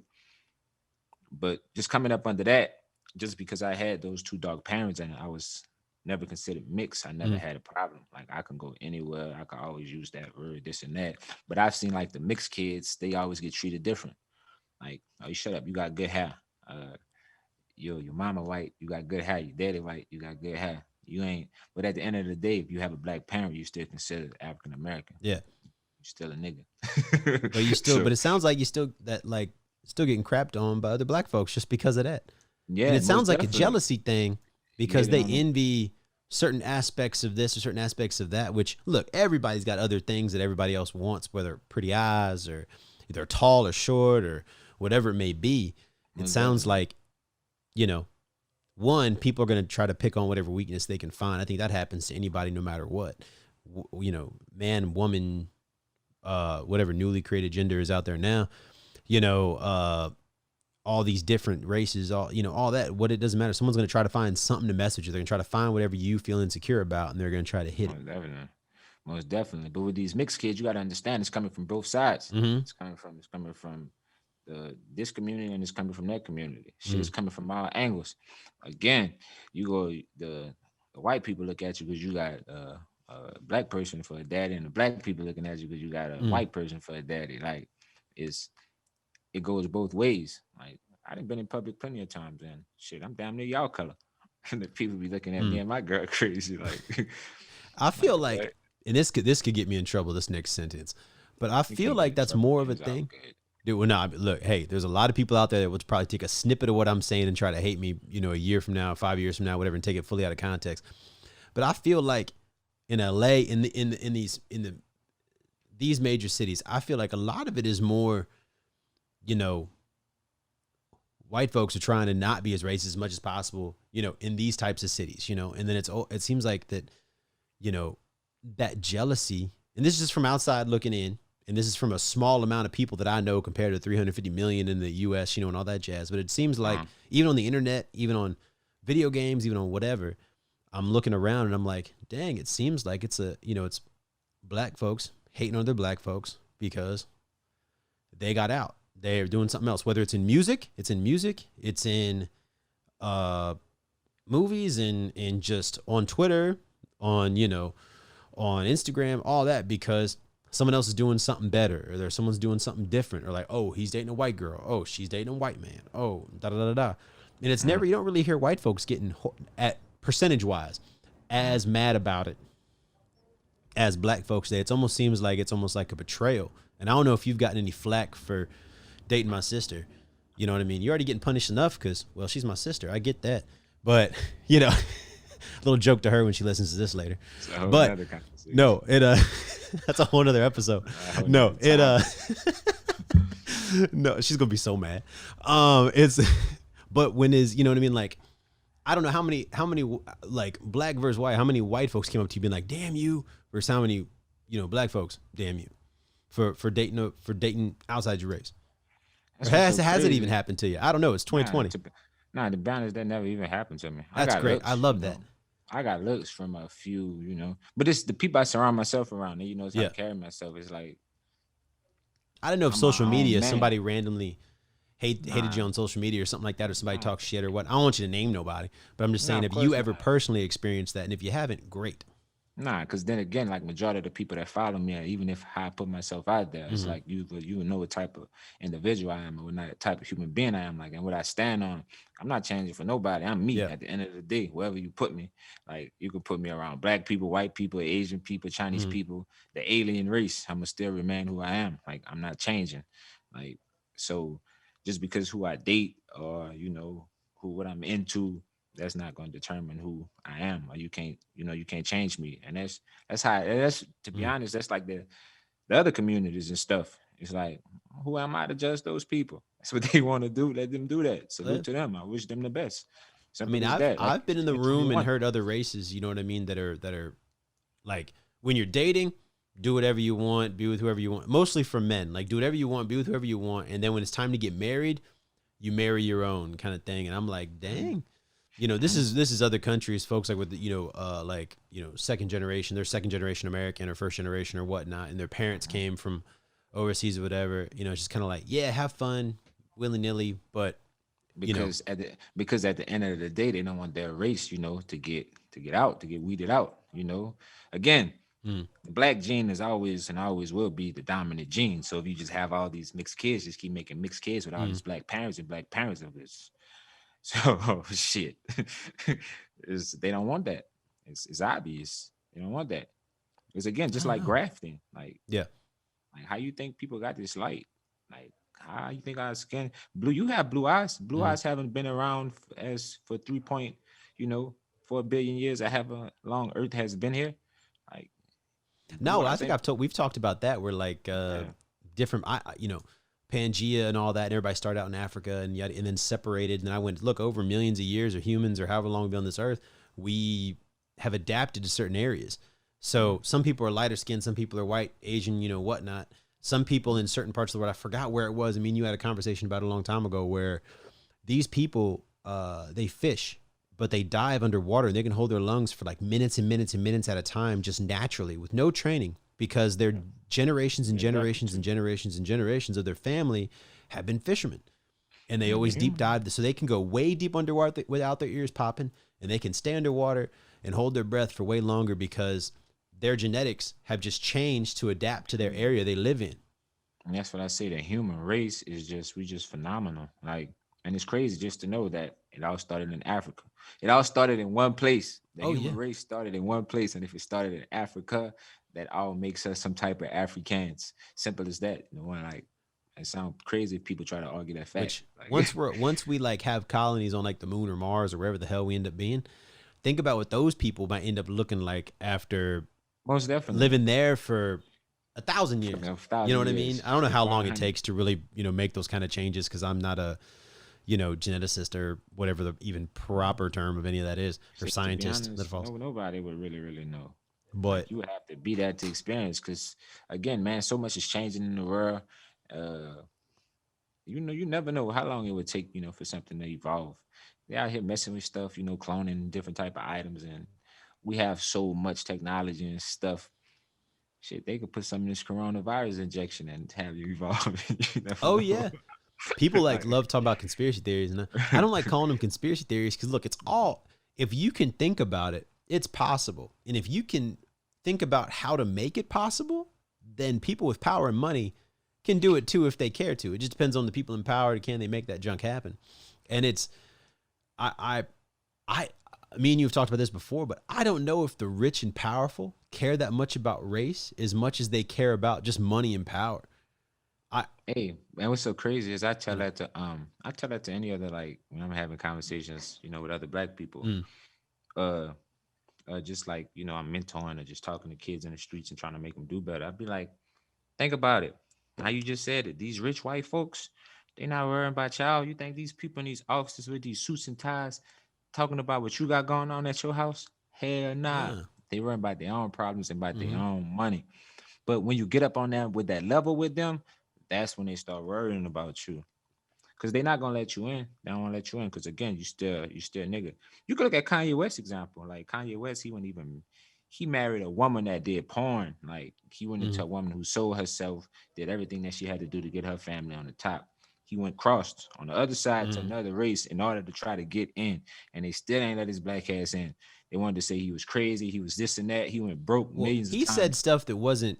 B: But just coming up under that, just because I had those two dog parents and I was never considered mixed, I never
A: Mm,
B: had a problem. Like I can go anywhere, I can always use that word, this and that. But I've seen like the mixed kids, they always get treated different. Like, oh, you shut up, you got good hair. Your mama white, you got good hair. Your daddy white, you got good hair. You ain't. But at the end of the day, if you have a black parent, you still considered African American.
A: yeah.
B: You're still a nigga.
A: But
B: So
A: but it sounds like you still that like still getting crapped on by other black folks just because of that. And
B: yeah,
A: it sounds
B: most
A: like a
B: definitely.
A: jealousy thing because
B: Maybe
A: they
B: on them.
A: envy certain aspects of this or certain aspects of that, which look, everybody's got other things that everybody else wants, whether pretty eyes or either tall or short or whatever it may be. It
B: Most
A: sounds
B: definitely.
A: like, you know, one, people are going to try to pick on whatever weakness they can find. I think that happens to anybody no matter what. Man, woman, whatever newly created gender is out there now, you know, all these different races, all that. What it doesn't matter. Someone's going to try to find something to message you. They're going to try to find whatever you feel insecure about, and they're going to try to hit it.
B: Most definitely. Most definitely. But with these mixed kids, you got to understand it's coming from both sides.
A: Mm-hmm.
B: It's coming from this community and it's coming from that community. Shit
A: Mm-hmm.
B: is coming from all angles. Again, you go the white people look at you because you got a black person for a daddy, and the black people looking at you because you got a
A: Mm-hmm.
B: white person for a daddy. Like it's it goes both ways. Like I done been in public plenty of times, and shit, I'm damn near y'all color. And the people be looking at me
A: Mm.
B: and my girl crazy, like,
A: I
B: like
A: feel like,
B: what?
A: and this could get me in trouble. This next sentence, but I
B: You
A: feel
B: can't get
A: like
B: in
A: that's
B: trouble,
A: more of
B: man.
A: a
B: It's all
A: thing.
B: good.
A: Dude, well, no, look, hey, there's a lot of people out there that would probably take a snippet of what I'm saying and try to hate me, a year from now, 5 years from now, whatever, and take it fully out of context. But I feel like in LA, these major cities, I feel like a lot of it is more, you know, white folks are trying to not be as racist as much as possible, in these types of cities, and then it seems like that, you know, that jealousy, and this is just from outside looking in, and this is from a small amount of people that I know compared to 350 million in the US, and all that jazz. But it seems like
B: Uh-huh.
A: even on the internet, even on video games, even on whatever, I'm looking around and I'm like, dang, it seems like it's black folks hating on other black folks because they got out. They're doing something else, whether it's in music, it's in uh movies and just on Twitter, on, on Instagram, all that, because someone else is doing something better, or there's someone's doing something different, or like, oh, he's dating a white girl. Oh, she's dating a white man. Oh, da da da da. And it's never, you don't really hear white folks getting, at percentage wise, as mad about it as black folks. It almost seems like it's almost like a betrayal. And I don't know if you've gotten any flack for dating my sister. You know what I mean? You're already getting punished enough because, well, she's my sister. I get that. But, a little joke to her when she listens to this later. But no, that's a whole nother episode. No, no, she's gonna be so mad. But when is, you know what I mean? Like, I don't know how many like black versus white, how many white folks came up to you being like, damn you, versus how many, black folks, damn you, for dating outside your race. Or has it even happened to you? I don't know. It's 2020.
B: Nah, to be honest, that never even happened to me.
A: That's great. Looks, I love that.
B: I got looks from a few, but it's the people I surround myself around. It's how I carry myself. It's like,
A: I don't know if social media, somebody randomly hated you on social media or something like that, or somebody talks shit or what. I don't want you to name nobody, but I'm just saying, if you ever personally experienced that, and if you haven't, great.
B: Nah, because then again, like majority of the people that follow me, even if I put myself out there, it's like you know what type of individual I am, or what type of human being I am, like, and what I stand on. I'm not changing for nobody. I'm me at the end of the day, wherever you put me. Like, you could put me around black people, white people, Asian people, Chinese people, the alien race. I'm gonna still remain who I am. Like, I'm not changing. Like, so just because who I date or what I'm into, that's not going to determine who I am. Or you can't change me. And that's to be honest, that's like the other communities and stuff. It's like, who am I to judge those people? That's what they want to do. Let them do that. Salute to them. I wish them the best. Simple
A: I've been in the room and heard other races, you know what I mean, that are like, when you're dating, do whatever you want, be with whoever you want. Mostly for men, like, do whatever you want, be with whoever you want, and then when it's time to get married, you marry your own kind of thing. And I'm like, dang. This is other countries, folks, like with second generation, they're second generation American or first generation or whatnot, and their parents came from overseas or whatever. It's just kind of like, yeah, have fun, willy nilly, but
B: because at the end of the day, they don't want their race, to get weeded out. Again, the black gene is always and always will be the dominant gene. So if you just have all these mixed kids, just keep making mixed kids with all these black parents and black parents of this. So shit, they don't want that. It's obvious. They don't want that. It's again just like grafting. Like,
A: yeah,
B: like how you think people got this light? Like, how you think our skin blue? You have blue eyes. Blue eyes haven't been around for 4 billion years. However long Earth has been here. Like,
A: no, I think we've talked about that. We're like different. Pangea and all that, and everybody started out in Africa and then separated. And I went, look, over millions of years, or humans, or however long we've been on this earth, we have adapted to certain areas. So some people are lighter skinned, some people are white, Asian, whatnot. Some people in certain parts of the world, I forgot where it was. I mean, you had a conversation about it a long time ago where these people, they fish, but they dive underwater and they can hold their lungs for like minutes and minutes and minutes at a time, just naturally with no training, because they're generations and generations and generations and generations of their family have been fishermen, and they always deep dive, so they can go way deep underwater without their ears popping, and they can stay underwater and hold their breath for way longer because their genetics have just changed to adapt to their area they live in.
B: And that's what I say. The human race is we just phenomenal. Like, and it's crazy just to know that it all started in Africa. It all started in one place. The human race started in one place, and if it started in Africa, that all makes us some type of Africans. Simple as that. Like, it sounds crazy if people try to argue that fact.
A: Which, once we like have colonies on like the moon or Mars or wherever the hell we end up being, think about what those people might end up looking like after
B: most definitely
A: living there for 1,000 years. You know what I mean? I don't know how long it takes to really, make those kind of changes, because I'm not a geneticist or whatever the even proper term of any of that is, or scientist.
B: Nobody would really know.
A: But
B: you would have to be that to experience, because again, man, so much is changing in the world. You never know how long it would take, for something to evolve. They're out here messing with stuff, cloning different type of items, and we have so much technology and stuff. Shit, they could put some in this coronavirus injection and have you evolve.
A: Yeah. People love talking about conspiracy theories, and I don't like calling them conspiracy theories, because look, it's all, if you can think about it, it's possible. And if you can think about how to make it possible, then people with power and money can do it too if they care to. It just depends on the people in power. Can they make that junk happen? And it's, I, me and you have talked about this before, but I don't know if the rich and powerful care that much about race as much as they care about just money and power.
B: Hey, and what's so crazy is I tell that to any other, like, when I'm having conversations, with other black people.
A: Mm.
B: Uh just like, I'm mentoring or just talking to kids in the streets and trying to make them do better. I'd be like, think about it. How you just said it. These rich white folks, they not worrying about y'all. You think these people in these offices with these suits and ties talking about what you got going on at your house? Hell nah.
A: Yeah.
B: They worrying about their own problems and about their
A: Mm-hmm.
B: own money. But when you get up on that with that level with them, that's when they start worrying about you. Cause they're not gonna let you in. They don't want to let you in. Cause again, you still a nigga. You could look at Kanye West example. Like Kanye West, he married a woman that did porn. Like he went into a woman who sold herself, did everything that she had to do to get her family on the top. He went crossed on the other side to another race in order to try to get in, and they still ain't let his black ass in. They wanted to say he was crazy, he was this and that. He went broke
A: Well,
B: millions of
A: he
B: times.
A: said stuff that wasn't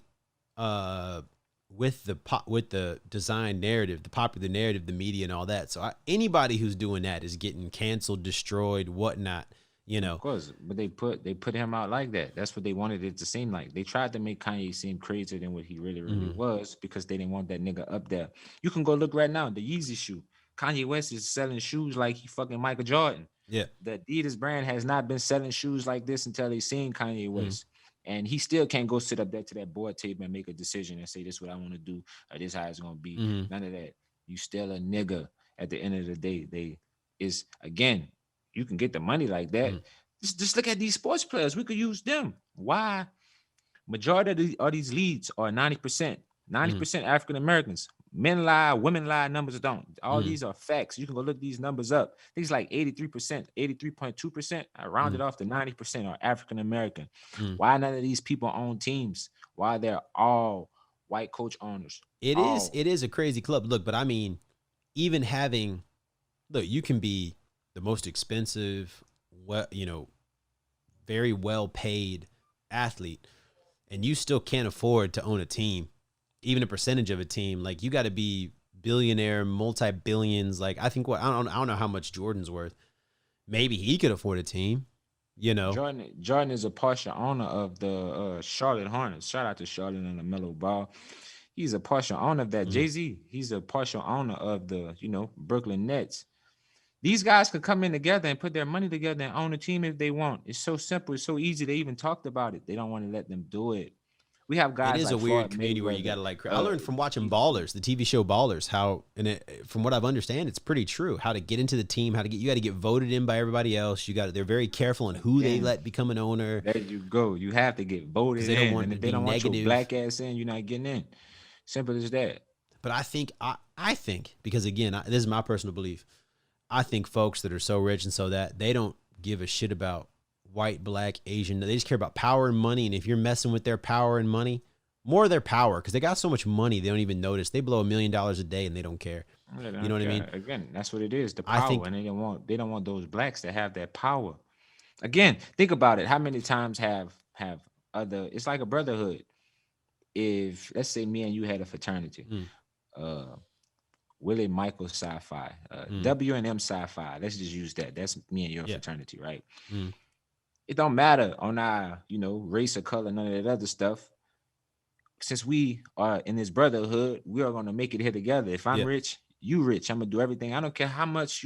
A: with the design narrative, the popular narrative, the media, and all that. So anybody who's doing that is getting canceled, destroyed, whatnot.
B: Of course, but they put him out like that. That's what they wanted it to seem like. They tried to make Kanye seem crazier than what he really was because they didn't want that nigga up there. You can go look right now, the Yeezy shoe. Kanye West is selling shoes like he fucking Michael Jordan.
A: Yeah.
B: The Adidas brand has not been selling shoes like this until they seen Kanye West. And he still can't go sit up there to that board table and make a decision and say, this is what I want to do, or this is how it's going to be. None of that. You still a nigga at the end of the day. Again, you can get the money like that. Just look at these sports players. We could use them. Why? Majority of these leads are 90%. 90% African Americans. Men lie, women lie, numbers don't. All these are facts. You can go look these numbers up. Things like 83%, 83.2%, I rounded off to 90% are African American. Why none of these people own teams? Why they're all white coach owners?
A: It is a crazy club. Look, but I mean, even having, look, you can be the most expensive, very well paid athlete, and you still can't afford to own a team, even a percentage of a team. Like, you got to be billionaire, multi-billions. Like, I think I don't know how much Jordan's worth. Maybe he could afford a team,
B: Jordan is a partial owner of the Charlotte Hornets. Shout out to Charlotte and the Melo Ball. He's a partial owner of that. Jay-Z, he's a partial owner of the, Brooklyn Nets. These guys could come in together and put their money together and own a team if they want. It's so simple. It's so easy. They even talked about it. They don't want to let them do it. We have guys.
A: It is
B: like
A: a weird
B: Floyd
A: community where you
B: Mayweather.
A: got to I learned from watching Ballers, the TV show Ballers, how, from what I've understand, it's pretty true. How to get into the team, you got to get voted in by everybody else. They're very careful on who they let become an owner.
B: There you go. You have to get voted in. And if they don't want your black ass in, you're not getting in. Simple as that.
A: But I think because again, this is my personal belief. I think folks that are so rich and so that they don't give a shit about white, black, Asian. They just care about power and money. And if you're messing with their power and money, more of their power, because they got so much money, they don't even notice. They blow $1 million a day and they don't care. You know what I mean?
B: Again, that's what it is. The power, and they don't want those blacks to have that power. Again, think about it. How many times have other? It's like a brotherhood. If let's say me and you had a fraternity, Willie, Michael, Sci-Fi, W and M Sci-Fi. Let's just use that. That's me and your fraternity, right? It don't matter on our, race or color, none of that other stuff. Since we are in this brotherhood, we are going to make it here together. If I'm rich, you rich. I'm going to do everything. I don't care how much,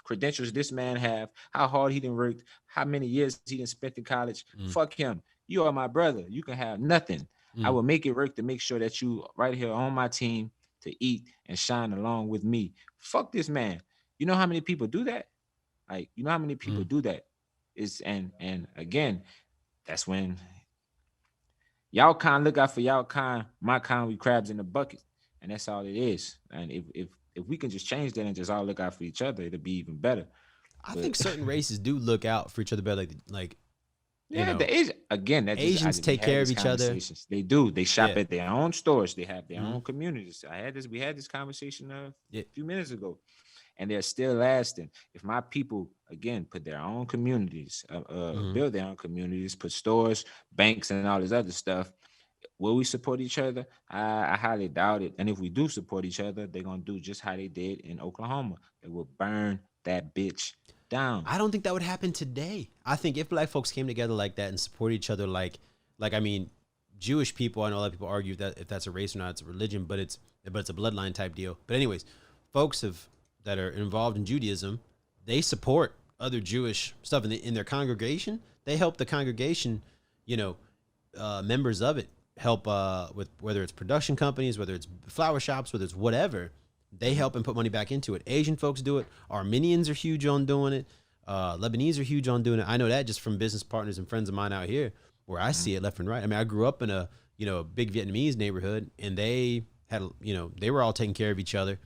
B: credentials this man have, how hard he done worked, how many years he done spent in college. Fuck him. You are my brother. You can have nothing. I will make it work to make sure that you right here on my team to eat and shine along with me. Fuck this man. You know how many people do that? Like, you know how many people do that? And again, that's when y'all kind look out for y'all kind, my kind, we crabs in the bucket. And that's all it is. And if we can just change that and just all look out for each other, it'll be even better.
A: I think certain races do look out for each other better. Like
B: the
A: Asians take care of each other.
B: They do. They shop at their own stores. They have their own communities. We had this conversation a few minutes ago. and they're still lasting. If my people again put their own communities,
A: Hmm.
B: build their own communities, put stores, banks, and all this other stuff, will we support each other? I highly doubt it. And if we do support each other, they're gonna do just how they did in Oklahoma. They will burn that bitch down.
A: I don't think that would happen today. I think if black folks came together like that and support each other, like I mean, Jewish people. I know a lot of people argue that if that's a race or not, it's a religion, but it's a bloodline type deal. But anyways, folks that are involved in Judaism, they support other Jewish stuff in their congregation. They help the congregation, you know, members of it help with whether it's production companies, whether it's flower shops, whether it's whatever. They help and put money back into it. Asian folks do it. Armenians are huge on doing it. Lebanese are huge on doing it. I know that just from business partners and friends of mine out here, where I see it left and right. I mean, I grew up in a big Vietnamese neighborhood, and they had they were all taking care of each other.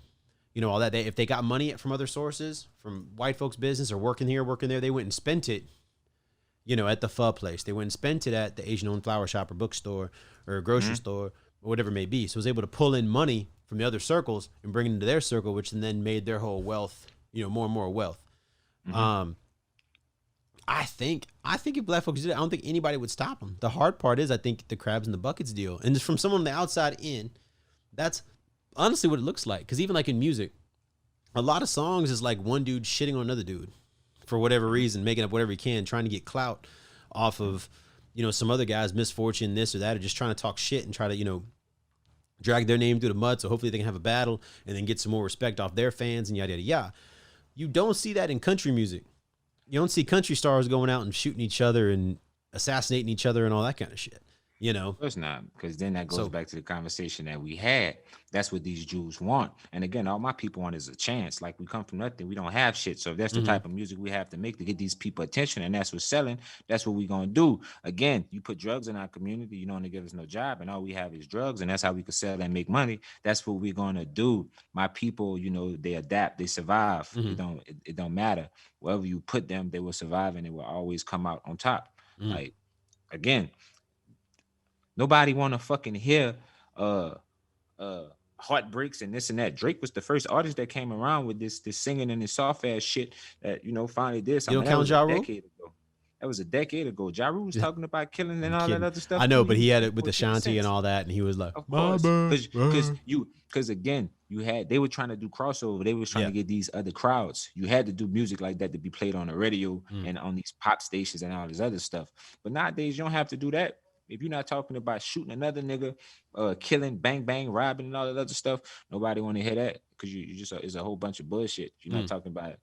A: All that. If they got money from other sources, from white folks' business or working here, working there, they went and spent it. At the pho place. They went and spent it at the Asian-owned flower shop or bookstore or grocery store or whatever it may be. So it was able to pull in money from the other circles and bring it into their circle, which then made their whole wealth, more and more wealth. Um, I think if black folks did it, I don't think anybody would stop them. The hard part is, I think, the crabs and the buckets deal. And just from someone on the outside in, that's honestly what it looks like. Because even like in music, a lot of songs is like one dude shitting on another dude for whatever reason, making up whatever he can, trying to get clout off of, some other guy's misfortune, this or that, or just trying to talk shit and try to, drag their name through the mud so hopefully they can have a battle and then get some more respect off their fans and yada, yada, yada. You don't see that in country music. You don't see country stars going out and shooting each other and assassinating each other and all that kind of shit.
B: Of course not, because then that goes back to the conversation that we had. That's what these Jews want. And again, all my people want is a chance. Like, we come from nothing. We don't have shit. So if that's the type of music we have to make to get these people attention, and that's what's selling, that's what we're going to do. Again, you put drugs in our community, you don't want to give us no job, and all we have is drugs, and that's how we could sell and make money. That's what we're going to do. My people, they adapt, they survive. It don't matter. Wherever you put them, they will survive, and they will always come out on top. Like, again, nobody want to fucking hear heartbreaks and this and that. Drake was the first artist that came around with this singing and this soft ass shit that finally did something.
A: You don't count Ja Rule?
B: That was a decade ago. Ja Rule was talking about killing and all that other stuff.
A: I know, but he had it with the Shanti and all that, and he was like,
B: of course, because again, they were trying to do crossover. They was trying to get these other crowds. You had to do music like that to be played on the radio and on these pop stations and all this other stuff. But nowadays, you don't have to do that. If you're not talking about shooting another nigga, killing, bang, bang, robbing, and all that other stuff, nobody want to hear that, because you just it's a whole bunch of bullshit. You're not talking about it.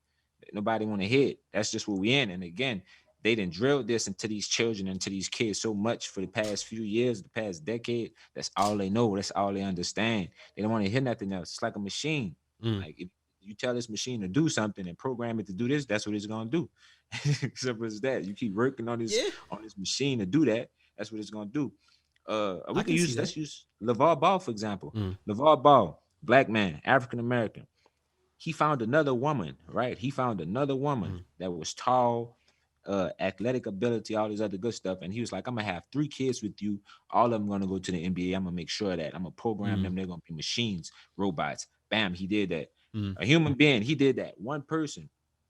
B: Nobody want to hear it. That's just what we in. And again, they done drilled this into these children, into these kids so much for the past few years, the past decade. That's all they know. That's all they understand. They don't want to hear nothing else. It's like a machine. Like, if you tell this machine to do something and program it to do this, that's what it's gonna do. Simple as that. You keep working on this machine to do that. That's what it's gonna do. Let's use LeVar Ball, for example. LeVar Ball, black man, African American. He found another woman, right? He found another woman that was tall, athletic ability, all this other good stuff. And he was like, I'm gonna have 3 kids with you. All of them gonna go to the NBA. I'm gonna make sure that I'm gonna program them. They're gonna be machines, robots. Bam, he did that. A human being, he did that. One person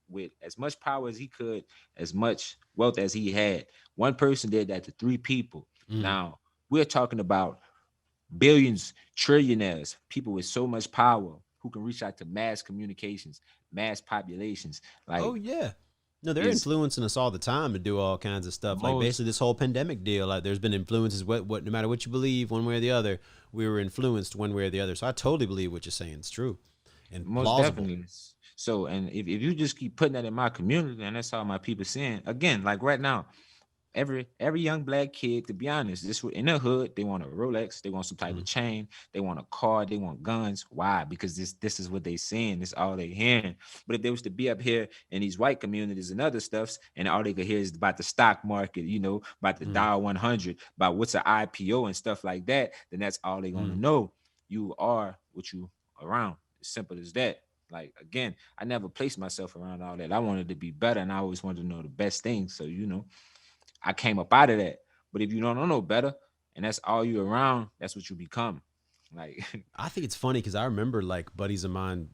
B: with as much power as he could, as much wealth as he had. One person did that to 3 people. Now, we're talking about billions, trillionaires, people with so much power who can reach out to mass communications, mass populations. Like,
A: oh yeah. No, they're influencing us all the time to do all kinds of stuff. Like, basically this whole pandemic deal, like, there's been influences, what no matter what you believe, one way or the other, we were influenced one way or the other. So I totally believe what you're saying. It's true. And
B: most
A: plausible.
B: definitely. So, and if you just keep putting that in my community, and that's all my people saying, again, like right now, every young black kid, to be honest, this in their hood, they want a Rolex, they want some type of chain, they want a car, they want guns. Why? Because this is what they seeing, this all they hearing. But if they was to be up here in these white communities and other stuffs, and all they could hear is about the stock market, about the Dow 100, about what's an IPO and stuff like that, then that's all they're gonna know. You are what you around. As simple as that. Like, again, I never placed myself around all that. I wanted to be better, and I always wanted to know the best things. So, I came up out of that. But if you don't know no better, and that's all you around, that's what you become. Like,
A: I think it's funny because I remember, like, buddies of mine,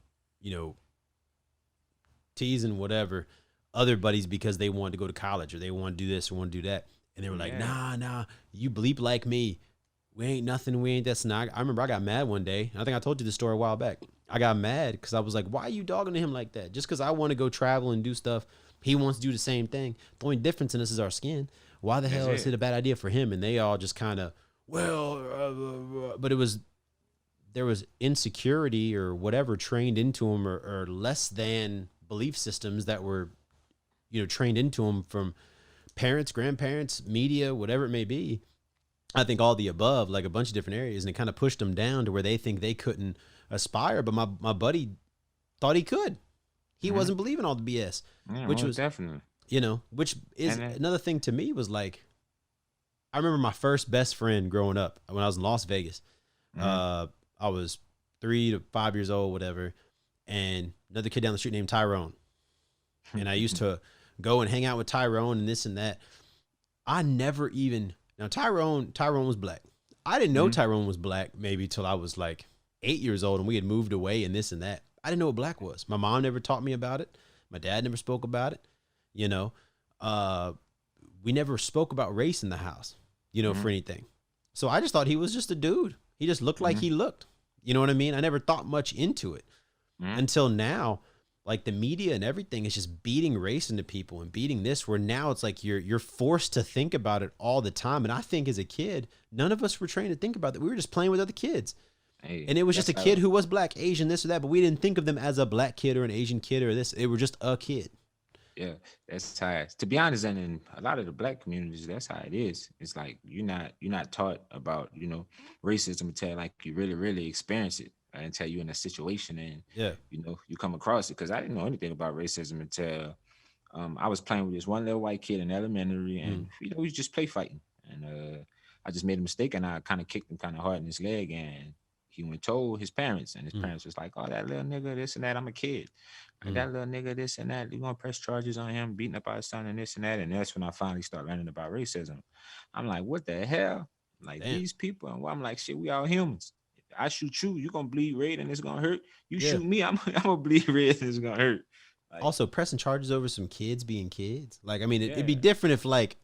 A: teasing whatever other buddies because they wanted to go to college or they want to do this or want to do that. And they were like, nah, you bleep like me. We ain't nothing. We ain't this. And I remember I got mad one day. I think I told you the story a while back. I got mad because I was like, why are you dogging him like that? Just because I want to go travel and do stuff, he wants to do the same thing. The only difference in us is our skin. Why the hell is it a bad idea for him? And they all just kind of, but there was insecurity or whatever trained into him or less than belief systems that were, trained into him from parents, grandparents, media, whatever it may be. I think all the above, like a bunch of different areas, and it kind of pushed them down to where they think they couldn't aspire. But my buddy thought he could. He wasn't believing all the BS, which was
B: definitely,
A: which is another thing to me was like, I remember my first best friend growing up when I was in Las Vegas. I was 3 to 5 years old, whatever. And another kid down the street named Tyrone. And I used to go and hang out with Tyrone and this and that. I never even, now Tyrone was black. I didn't know Tyrone was black maybe till I was like 8 years old and we had moved away and this and that. I didn't know what black was. My mom never taught me about it. My dad never spoke about it. We never spoke about race in the house, for anything. So I just thought he was just a dude. He just looked like he looked. You know what I mean? I never thought much into it until now. Like the media and everything is just beating race into people and beating this, where now it's like you're forced to think about it all the time. And I think as a kid, none of us were trained to think about that. We were just playing with other kids. And it was just a kid who was black, Asian, this or that, but we didn't think of them as a black kid or an Asian kid or this. They were just a kid.
B: Yeah, that's how. To be honest, and in a lot of the black communities, that's how it is. It's like you're not taught about racism until like you really experience it, until you're in a situation and you come across it. Because I didn't know anything about racism until I was playing with this one little white kid in elementary, and we just play fighting, and I just made a mistake and I kind of kicked him kind of hard in his leg, and he went told his parents, and his parents was like, "Oh, that little nigga, this and that. I'm a kid. Like, that little nigga, this and that. You gonna press charges on him, beating up our son, and this and that." And that's when I finally started learning about racism. I'm like, what the hell? Like these people, and I'm like, shit, we all humans. If I shoot you, you gonna bleed red and it's gonna hurt. You shoot me, I'm gonna bleed red and it's gonna hurt. Like,
A: also, pressing charges over some kids being kids. Like, I mean, it'd be different if like,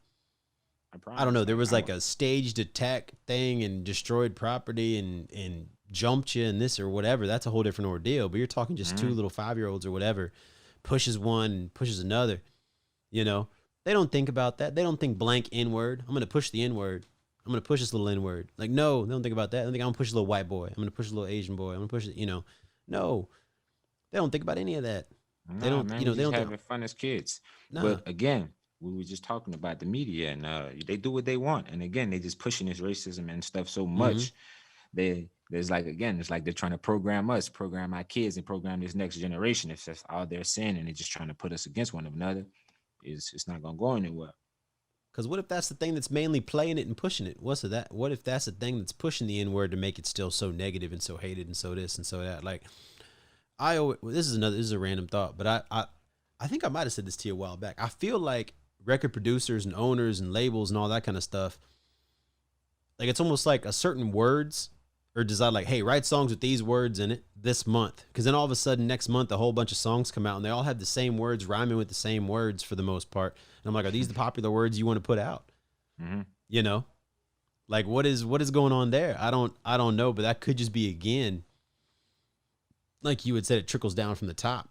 A: I don't know, there was like a staged attack thing and destroyed property and jumped you and this or whatever. That's a whole different ordeal. But you're talking just two little 5-year-olds or whatever, pushes one and pushes another. They don't think about that. They don't think blank N-word. I'm gonna push the N-word. I'm gonna push this little N-word. Like, no, they don't think about that. They think I'm gonna push a little white boy. I'm gonna push a little Asian boy. I'm gonna push it. No, they don't think about any of that. They don't.
B: Man,
A: they don't
B: having fun as kids. But again, we were just talking about the media, and they do what they want. And again, they just pushing this racism and stuff so much. It's like they're trying to program us, program our kids, and program this next generation. If that's all they're saying, and they're just trying to put us against one another, it's not gonna go anywhere.
A: Because what if that's the thing that's mainly playing it and pushing it? What if that's the thing that's pushing the N-word to make it still so negative and so hated and so this and so that? Like, this is a random thought, but I think I might have said this to you a while back. I feel like record producers and owners and labels and all that kind of stuff, like it's almost like a certain words or design, like, hey, write songs with these words in it this month. Because then all of a sudden next month, a whole bunch of songs come out and they all have the same words rhyming with the same words for the most part. And I'm like, are these the popular words you want to put out? Like what is going on there? I don't know, but that could just be, again, like you had said, it trickles down from the top.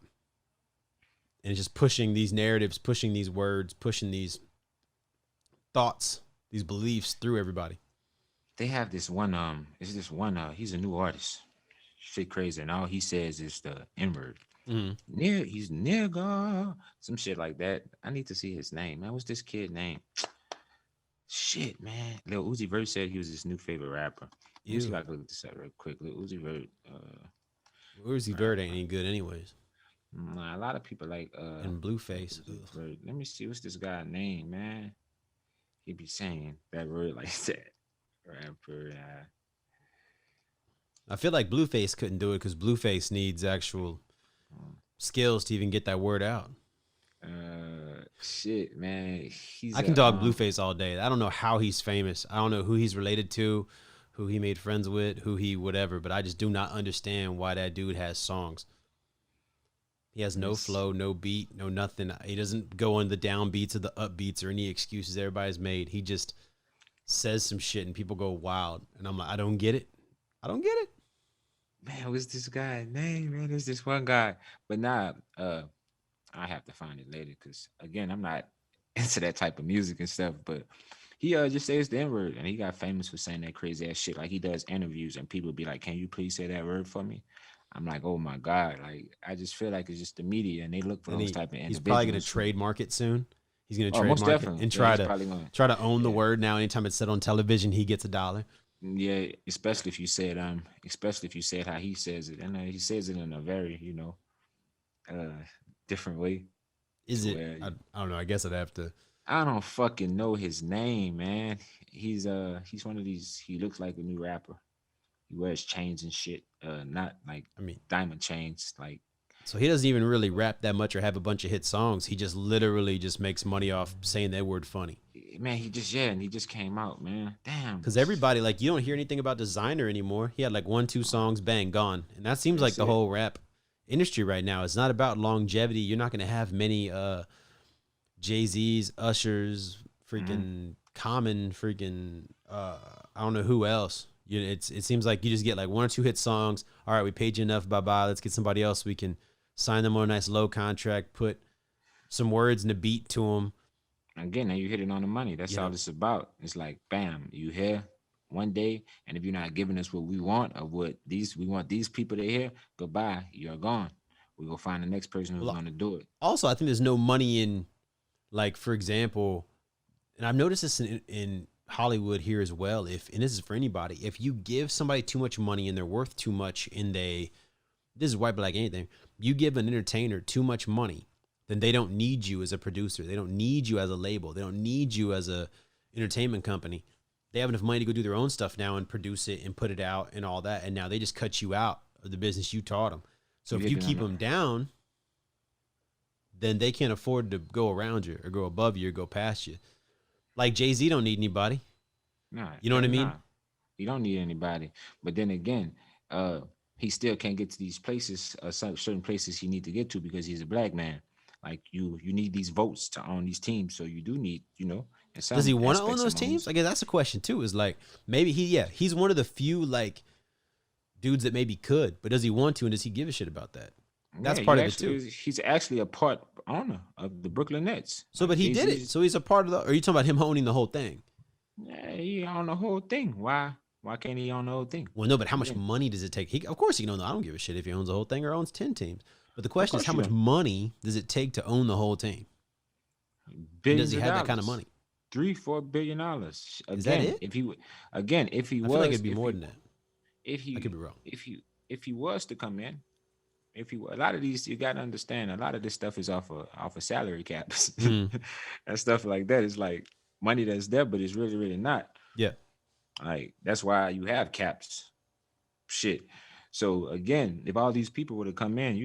A: And it's just pushing these narratives, pushing these words, pushing these thoughts, these beliefs through everybody.
B: They have this one, he's a new artist. Shit crazy. And all he says is the N-word. He's nigga. Some shit like that. I need to see his name. Man, what's this kid name? Shit, man. Lil Uzi Vert said he was his new favorite rapper. You see if I can look this up real quick. Lil Uzi Vert.
A: Uzi Vert ain't any good anyways.
B: Nah, a lot of people like
A: and Blueface.
B: Let me see, what's this guy's name, man? He be saying that word like that. Rapper.
A: I feel like Blueface couldn't do it because Blueface needs actual skills to even get that word out.
B: Shit, man.
A: I can dog Blueface all day. I don't know how he's famous. I don't know who he's related to, who he made friends with, who he whatever, but I just do not understand why that dude has songs. He has no
B: It's,
A: flow, no beat, no nothing. He doesn't go on the down beats or the up beats or any excuses everybody's made. He just says some shit and people go wild. And I'm like, I don't get it. I don't get it.
B: man, what's this guy name? Man, there's this one guy. But nah, I have to find it later because again, I'm not into that type of music and stuff. But he just says the N word, and he got famous for saying that crazy ass shit. Like he does interviews, and people be like, "Can you please say that word for me?" I'm like, "Oh my god!" Like I just feel like it's just the media, and they look for
A: And
B: those type of
A: he's probably gonna
B: individuals who,
A: trademark it soon. He's gonna
B: oh, most
A: trademark it
B: definitely,
A: and
B: yeah,
A: try
B: he's
A: to
B: probably gonna,
A: try to own the
B: yeah,
A: word now. Anytime it's said on television, he gets $1.
B: yeah. Especially if you said how he says it, and he says it in a very, uh, different way
A: Is
B: to
A: it?
B: where
A: I don't know. I guess I'd have to.
B: I don't fucking know his name, man. He's one of these. He looks like a new rapper. He wears chains and shit. Not like
A: I mean,
B: diamond chains. Like
A: so he doesn't even really rap that much or have a bunch of hit songs. He just literally just makes money off saying that word funny.
B: man, and he just came out, man. Damn.
A: Because everybody, like, you don't hear anything about Designer anymore. He had like one, two songs, bang, gone. And that seems like
B: That's
A: the
B: it.
A: whole rap industry right now. It's not about longevity. You're not going to have many Jay-Z's, Ushers,
B: Hmm.
A: freaking Common, freaking I don't know who else. It seems like you just get like one or two hit songs. All right, we paid you enough. Bye bye. Let's get somebody else. We can sign them on a nice low contract. Put some words and a beat to them.
B: Again, now you hit it on the money. That's
A: You
B: all
A: know,
B: it's about. It's like, bam, you here one day, and if you're not giving us what we want or what these we want these people to hear, goodbye. You're gone. We go find the next person who's
A: well,
B: gonna do it.
A: also I think there's no money in, like, for example, and I've noticed this in Hollywood here as well. If, and this is for anybody, if you give somebody too much money and they're worth too much, and this is white, black, anything, you give an entertainer too much money, then they don't need you as a producer. They don't need you as a label. They don't need you as a entertainment company. They have enough money to go do their own stuff now and produce it and put it out and all that. And now they just cut you out of the business you taught them. So
B: You
A: if you
B: hitting on
A: keep
B: the
A: them down, then they can't afford to go around you or go above you or go past you. Like Jay-Z don't need anybody.
B: nah,
A: You know what I mean?
B: nah. You don't need anybody. But then again, he still can't get to these places, certain places he need to get to because he's a black man. Like you need these votes to own these teams. So you do need, in
A: Does he
B: some
A: want to own
B: aspects,
A: those
B: some
A: teams?
B: owners.
A: I guess that's a question too. Is like maybe he's one of the few like dudes that maybe could, but does he want to and does he give a shit about that?
B: Yeah,
A: That's part of it too.
B: he's actually a part owner of the Brooklyn Nets.
A: So,
B: Like
A: but he did it.
B: Jay-Z's,
A: So he's a part of the. Or are you talking about him owning the whole thing?
B: yeah, he own the whole thing. Why can't he own the whole thing?
A: Well, no, but how much
B: Again,
A: money does it take? Of course, he can own. I don't give a shit if he owns the whole thing or owns 10 teams. But the
B: of
A: question is,
B: course
A: how
B: you
A: much
B: don't.
A: money does it take to own the whole team? And does
B: Billions
A: he
B: of
A: have that kind of
B: dollars.
A: money?
B: 3-4 billion dollars.
A: Is that
B: Again,
A: it?
B: if he
A: I feel like
B: was,
A: it'd be more than that.
B: if
A: I could
B: he,
A: be wrong.
B: if he was to come in, a lot of these, you got to understand, a lot of this stuff is off of salary caps
A: Mm,
B: and stuff like that. It's like money that's there, but it's really, really not.
A: yeah.
B: Like that's why you have caps. Shit. So again, if all these people were to come in,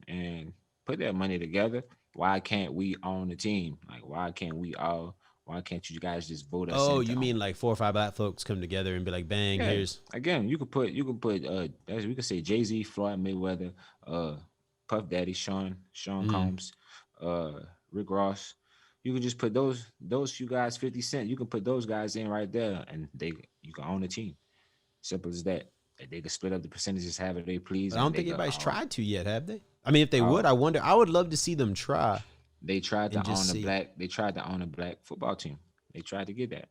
B: and put that money together, why can't we own the team? Like why can't you guys just vote us
A: Oh,
B: into
A: you
B: own?
A: mean like 4 or 5 black folks come together and be like, bang,
B: Yeah.
A: here's.
B: Again, you can put as we could say Jay-Z, Floyd Mayweather, uh Puff Daddy, Sean
A: Mm,
B: Combs, uh Rick Ross. You can just put those few guys, 50 Cent, you can put those guys in right there and you can own the team. Simple as that. They could split up the percentages however they please,
A: but I
B: and
A: don't
B: they
A: think
B: go
A: anybody's
B: all
A: tried to yet, have they? I mean, if they would,
B: all
A: I wonder. I would love to see them try
B: they tried
A: and
B: to
A: just
B: own a
A: see.
B: black they tried to own a black football team. They tried to get that.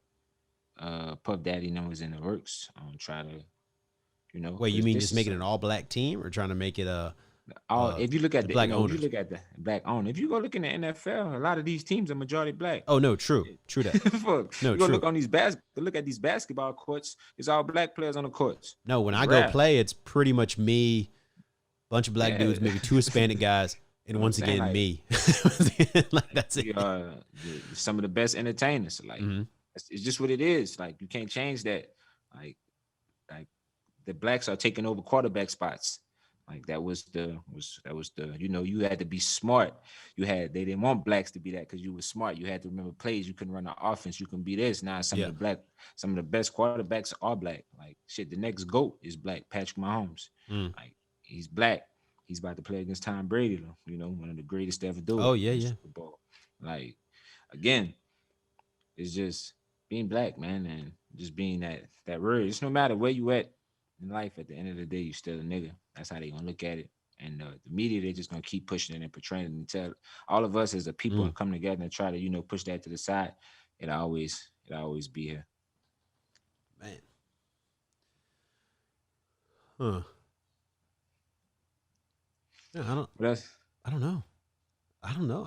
B: Puff Daddy numbers in the works on try to,
A: Wait, you
B: because
A: mean
B: this
A: just
B: is
A: making an all black team or trying to make it
B: all if you look at
A: the
B: the
A: black
B: if you
A: owners?
B: look at the black owner, if you go look in the NFL, a lot of these teams are majority black.
A: Oh no, true, true that.
B: Fuck.
A: No,
B: You go look
A: true.
B: on look at these basketball courts, it's all black players on the courts.
A: No, when
B: It's
A: I go
B: rare.
A: play, it's pretty much me, bunch of black
B: Yeah.
A: dudes, maybe two Hispanic guys,
B: You
A: and
B: know what I'm
A: once
B: saying?
A: again
B: Like
A: me. Like that's it.
B: we are some of the best entertainers. Like
A: Hmm.
B: it's just what it is. Like you can't change that. Like like the blacks are taking over quarterback spots. Like that was the you had to be smart. They didn't want blacks to be that because you were smart. You had to remember plays. You couldn't run the offense. You can be this. Now
A: Yeah.
B: some of the best quarterbacks are black. Like shit, the next GOAT is black. Patrick Mahomes.
A: Mm.
B: Like he's black. he's about to play against Tom Brady, you know, one of the greatest to ever do
A: Oh
B: it
A: yeah,
B: in the
A: yeah.
B: Super Bowl. Like, again, it's just being black, man, and just being that word. It's no matter where you at in life. At the end of the day, you still a nigga. That's how they gonna look at it. And the media, they just gonna keep pushing it and portraying it and tell all of us as a people
A: Mm,
B: and come together and try to, you know, push that to the side. It always be here.
A: man. Huh. Yeah,
B: But that's
A: I don't know. I don't know.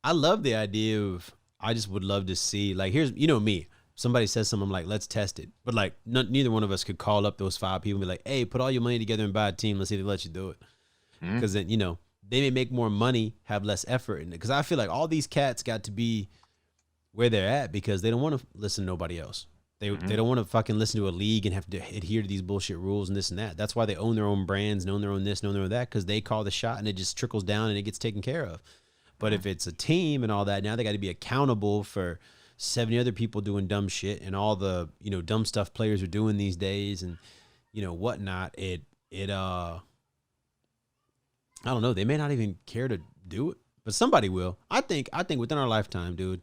A: I love the idea of I just would love to see like here's me. Somebody says something I'm like let's test it, but like neither one of us could call up those 5 people and be like, hey, put all your money together and buy a team. Let's see if they let you do it.
B: mhm.
A: Because then they may make more money, have less effort in it. Because I feel like all these cats got to be where they're at because they don't want to listen to nobody else. They
B: Mhm.
A: don't want to fucking listen to a league and have to adhere to these bullshit rules and this and that. That's why they own their own brands, and own their own this, and own their own that, because they call the shot and it just trickles down and it gets taken care of. But
B: Mhm.
A: if it's a team and all that, now they got to be accountable for 70 other people doing dumb shit and all the dumb stuff players are doing these days and whatnot. It I don't know. They may not even care to do it, but somebody will. I think within our lifetime, dude,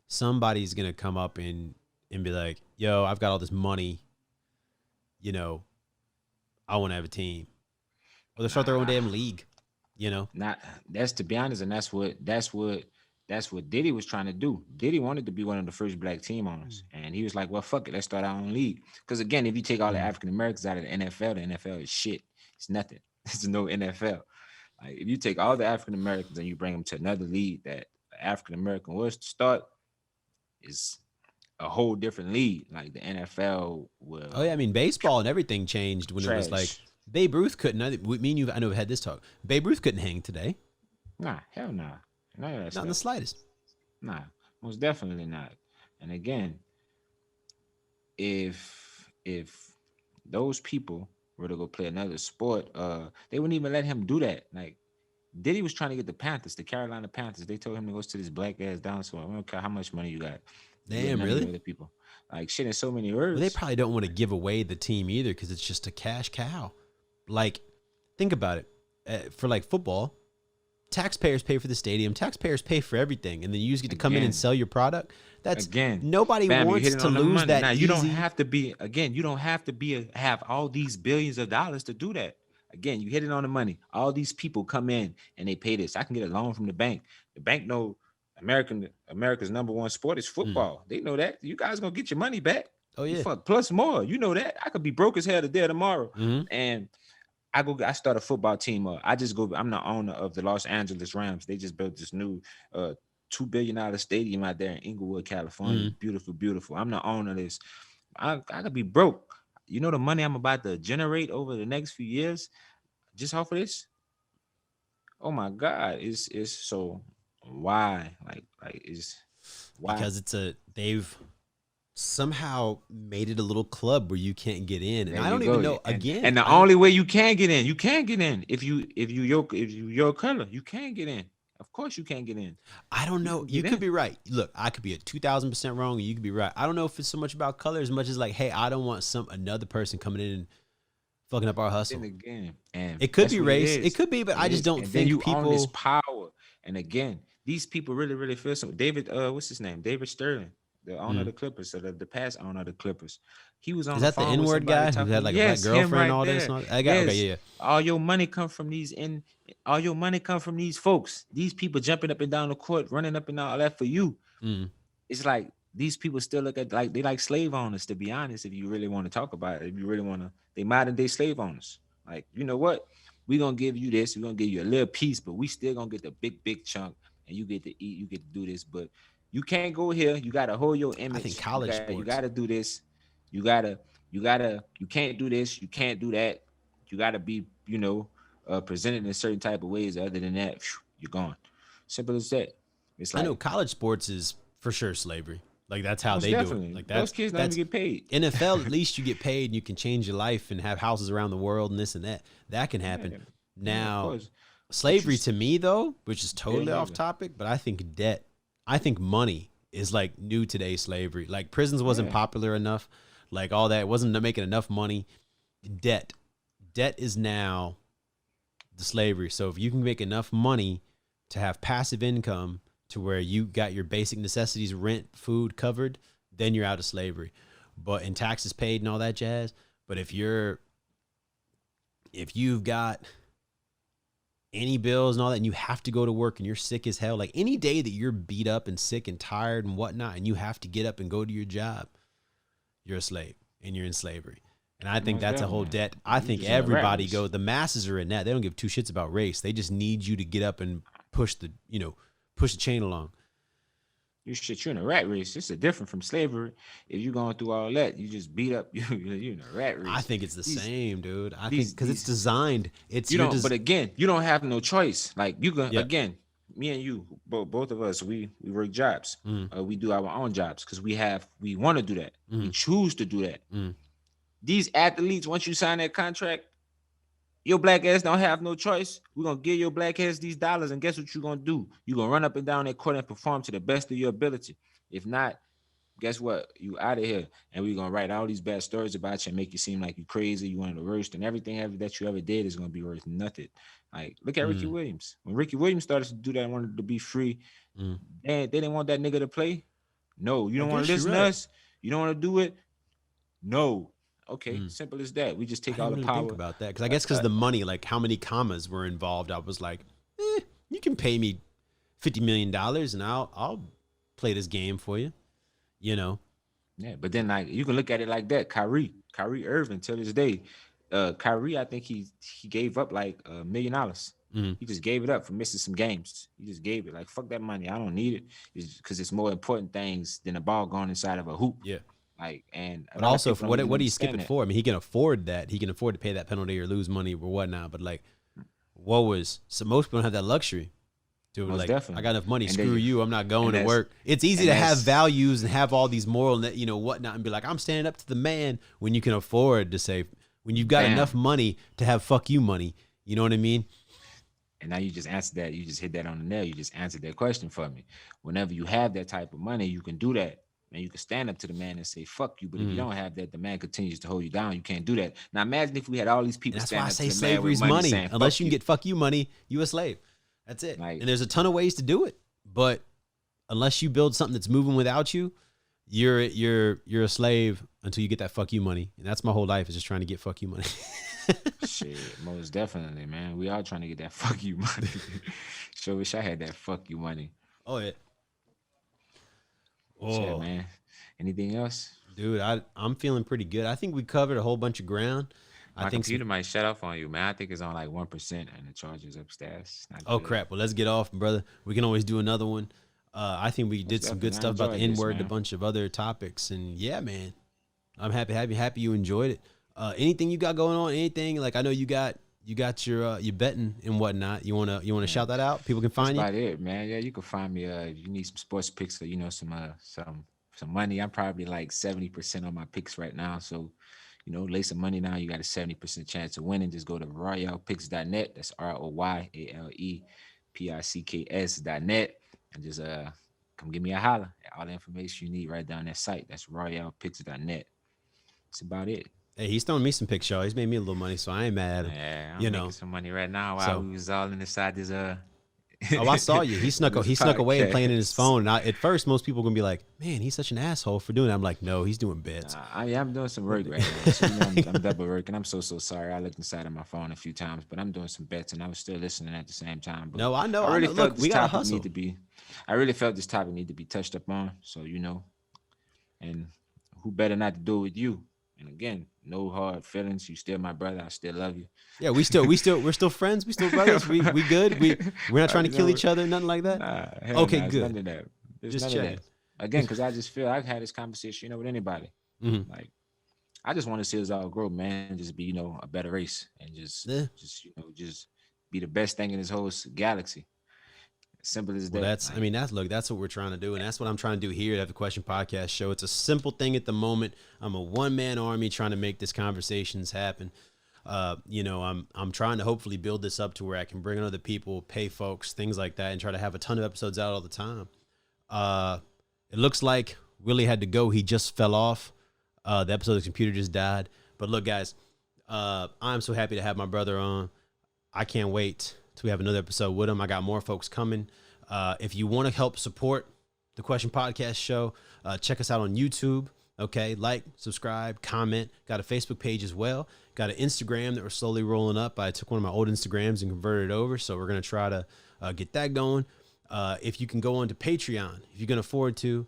A: somebody's gonna come up and be like, "Yo, I've got all this money. You know, I want to have a team." Or they start their own
B: Nah,
A: damn league. You know.
B: not that's to be honest, and that's what Diddy was trying to do. Diddy wanted to be one of the first black team owners, and he was like, "Well, fuck it, let's start our own league." Because again, if you take all the
A: Mm.
B: African Americans out of the NFL is shit. It's nothing. There's no NFL. Like if you take all the African Americans and you bring them to another league that African American was to start, is a whole different league. Like the NFL
A: Oh yeah, I
B: will
A: mean baseball and everything changed when it was like
B: trash.
A: Babe Ruth couldn't. Me and you, I know, we had this talk. Babe Ruth couldn't hang today,
B: Nah, hell nah. None of that
A: not in the
B: stuff.
A: slightest.
B: Nah, most definitely not. And again, if those people were to go play another sport, they wouldn't even let him do that. Like Diddy was trying to get the Panthers, the Carolina Panthers. They told him to go to this black ass dinosaur. I don't care how much money you got. You let
A: Damn,
B: none of
A: really?
B: your other people. Like shit in so many
A: Well, they
B: words.
A: probably don't want to give away the team either because it's just a cash cow. Like, think about it. For like football, taxpayers pay for the stadium, taxpayers pay for everything, and then you just get to come in and
B: Again,
A: sell your product. That's
B: again,
A: nobody
B: bam, you
A: wants
B: hit it
A: to
B: on the
A: lose
B: money.
A: that
B: Now you don't
A: easy.
B: have to be again, you don't have to have all these billions of dollars to do that. Again, you hit it on the money. All these people come in and they pay this. I can get a loan from the bank. The bank know America's number one sport is
A: Mm.
B: football. They know that. You guys gonna get your money back.
A: Oh
B: You
A: yeah.
B: fuck plus more. You know that. I could be broke as hell today or tomorrow.
A: Mm-hmm.
B: And I start a football team up. I just go, I'm the owner of the Los Angeles Rams. They just built this new $2 billion stadium out there in Inglewood, California.
A: Mm-hmm.
B: Beautiful, beautiful. I'm the owner of this. I could be broke. You know the money I'm about to generate over the next few years just off of this? Oh my God. It's so why? Like it's why?
A: Because they've somehow made it a little club where you can't get in, and
B: There
A: I
B: you
A: don't
B: go.
A: even know.
B: And
A: Again,
B: the only way you can get in if you your color, you can get in. Of course you can't get in.
A: I don't
B: You
A: know.
B: can
A: You
B: get
A: could
B: in.
A: be right. Look, I could be a 2,000% wrong, and you could be right. I don't know if it's so much about color as much as like, hey, I don't want another person coming in and fucking up our
B: Then
A: hustle.
B: again, and
A: It could
B: that's
A: be
B: what it
A: race. It
B: is.
A: could be, but
B: It
A: I just
B: is.
A: don't
B: And then
A: think
B: you own this
A: people.
B: power. And again, these people really, really feel some. David, what's his name? David Sterling, the owner of
A: Mm.
B: the Clippers, so the past owner of the Clippers. He was
A: Is
B: on the
A: that the
B: phone
A: N
B: with
A: word
B: somebody
A: guy who had
B: talking.
A: like a black
B: Yes, him
A: girlfriend, and
B: right
A: all this?
B: there.
A: And all that? I got okay,
B: Yes.
A: yeah,
B: All your money come from all your money come from these folks. These people jumping up and down the court, running up and down all that for you.
A: yeah. Mm.
B: It's like these people still look at like they like slave owners, to be honest, if you really want to talk about it, if you really want to, they modern day slave owners. Like, you know what? We're gonna give you this, we're gonna give you a little piece, but we still gonna get the big chunk and you get to eat, you get to do this. But you can't go here, you gotta hold your
A: I think
B: image,
A: college
B: you
A: sports.
B: gotta do this, you can't do this, you can't do that, you gotta be, presented in certain type of ways. Other than that, you're gone. Simple as that. It's
A: I know
B: like
A: college sports is for sure slavery. Like that's how
B: most
A: they do it.
B: definitely
A: Like
B: those
A: that's
B: kids don't even
A: that's
B: get paid.
A: NFL. At least you get paid and you can change your life and have houses around the world and this and that. That can happen.
B: Yeah, yeah, of
A: Now,
B: course. But
A: slavery to me though, which is
B: yeah,
A: totally off
B: nigga.
A: topic, but I think debt. I think money is like new today slavery. Like prisons wasn't
B: Yeah,
A: popular enough. Like all that wasn't making enough money. Debt. Debt is now. the slavery. So if you can make enough money to have passive income to where you got your basic necessities, rent, food covered, then you're out of slavery. But and taxes paid and all that jazz. But if you've got any bills and all that, and you have to go to work and you're sick as hell, like any day that you're beat up and sick and tired and whatnot, and you have to get up and go to your job, you're a slave and you're in slavery. And I think that's a whole debt. I think everybody goes, the masses are in that. They don't give two shits about race. They just need you to get up and push the chain along.
B: You're in a rat race. It's different from slavery. If you're going through all that, you just beat up. You're in a rat race.
A: I think it's the same, dude. I think because it's designed. It's
B: but again, you don't have no choice. Like you can again, me and you, both of us, we work jobs. We do our own jobs because we want to do that. We choose to do that. These athletes, once you sign that contract, your black ass don't have no choice. We're going to give your black ass these dollars, and guess what you're going to do? You're going to run up and down that court and perform to the best of your ability. If not, guess what? You out of here, and we're going to write all these bad stories about you and make you seem like you're crazy, you one of the worst, and everything that you ever did is going to be worth nothing. Like, look at Ricky Williams. When Ricky Williams started to do that and wanted to be free, they didn't want that nigga to play. No, you don't want to listen to us? You don't want to do it? No. Okay, simple as that. We just take all the power.
A: Think about that because I guess because the money, like how many commas were involved, I was like, you can pay me $50 million and I'll play this game for you, you know.
B: Yeah, but then like you can look at it like that. Kyrie Irving till this day, Kyrie, I think he gave up like $1 million. He just gave it up for missing some games. He just gave it like fuck that money. I don't need it because it's more important things than a ball going inside of a hoop.
A: Yeah.
B: Like
A: but also for what do you skip it for? I mean, he can afford that. He can afford to pay that penalty or lose money or whatnot. But like, most people don't have that luxury. To like, definitely. I got enough money. Screw you. I'm not going to work. It's easy to have values and have all these moral, whatnot, and be like, I'm standing up to the man when you can afford to say, when you've got enough money to have fuck you money. You know what I mean?
B: And now you just answered that. You just hit that on the nail. You just answered that question for me. Whenever you have that type of money, you can do that. And you can stand up to the man and say, fuck you. But if you don't have that, the man continues to hold you down. You can't do that. Now imagine if we had all these people stand up to the man with money. That's why I say slavery's money.
A: Unless you can get fuck you money, you a slave. That's it. Like, and there's a ton of ways to do it. But unless you build something that's moving without you, you're a slave until you get that fuck you money. And that's my whole life, is just trying to get fuck you money.
B: Shit, most definitely, man. We all trying to get that fuck you money. Sure wish I had that fuck you money.
A: Oh, yeah.
B: Oh man, anything else,
A: dude? I'm feeling pretty good. I think we covered a whole bunch of ground.
B: My computer might shut off on you, man. I think it's on like 1% and the charger's upstairs.
A: Oh crap! Well, let's get off, brother. We can always do another one. I think we did some good stuff about the N-word, a bunch of other topics, and yeah, man, I'm happy you enjoyed it. Anything you got going on? Anything like I know you got your betting and whatnot. You wanna shout that out? People can find you.
B: That's about it, man. Yeah, you can find me. If you need some sports picks or some money. I'm probably like 70% on my picks right now. So, lay some money down. You got a 70% chance of winning. Just go to royalpicks.net. That's ROYALEPICKS.net and just come give me a holler. All the information you need right down that site. That's royalpicks.net. That's about it.
A: Hey, he's throwing me some picks, y'all. He's made me a little money, so I ain't mad at him.
B: Yeah, I'm making some money right now while we was all inside this
A: Oh, I saw you. He snuck away and playing in his phone. And at first, most people are gonna be like, "Man, he's such an asshole for doing that." I'm like, "No, he's doing bets."
B: I'm doing some work right now. So, I'm double working. I'm so sorry. I looked inside of my phone a few times, but I'm doing some bets, and I was still listening at the same time. But
A: no, I know.
B: I really felt
A: Look, we gotta hustle.
B: I really felt this topic need to be touched up on. So and who better not to do it with you? And again, no hard feelings. You still my brother. I still love you.
A: Yeah, we're still friends. We still brothers. We good. We're not trying to kill each other. Nothing like that. Okay, good.
B: None of that. Just none of that. Again, because I just feel I've had this conversation, with anybody. Like, I just want to see us all grow, man. Just be, a better race, and just be the best thing in this whole galaxy. Simple as that.
A: That's what we're trying to do, and that's what I'm trying to do here at the Question Podcast Show. It's a simple thing at the moment. I'm a one-man army trying to make these conversations happen. I'm trying to hopefully build this up to where I can bring in other people, pay folks, things like that, and try to have a ton of episodes out all the time. It looks like Willie had to go. He just fell off. The computer just died. But look, guys, I'm so happy to have my brother on. I can't wait till we have another episode with him. I got more folks coming. If you want to help support the Question Podcast show, check us out on YouTube. Okay, like, subscribe, comment. Got a Facebook page as well. Got an Instagram that we're slowly rolling up. I took one of my old Instagrams and converted it over, so we're gonna try to get that going. If you can go on to Patreon, if you can afford to,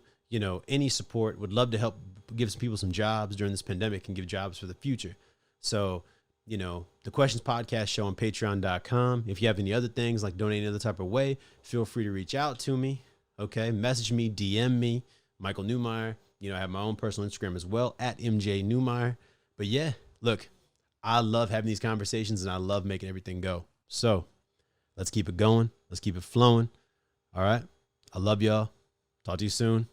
A: any support, would love to help give some people some jobs during this pandemic and give jobs for the future. So, the Questions Podcast show on patreon.com. If you have any other things like donating other type of way, feel free to reach out to me. Okay, message me, DM me, Michael Newmeyer. I have my own personal Instagram as well, at MJ Newmeyer. But yeah, look, I love having these conversations and I love making everything go. So let's keep it going. Let's keep it flowing. All right. I love y'all. Talk to you soon.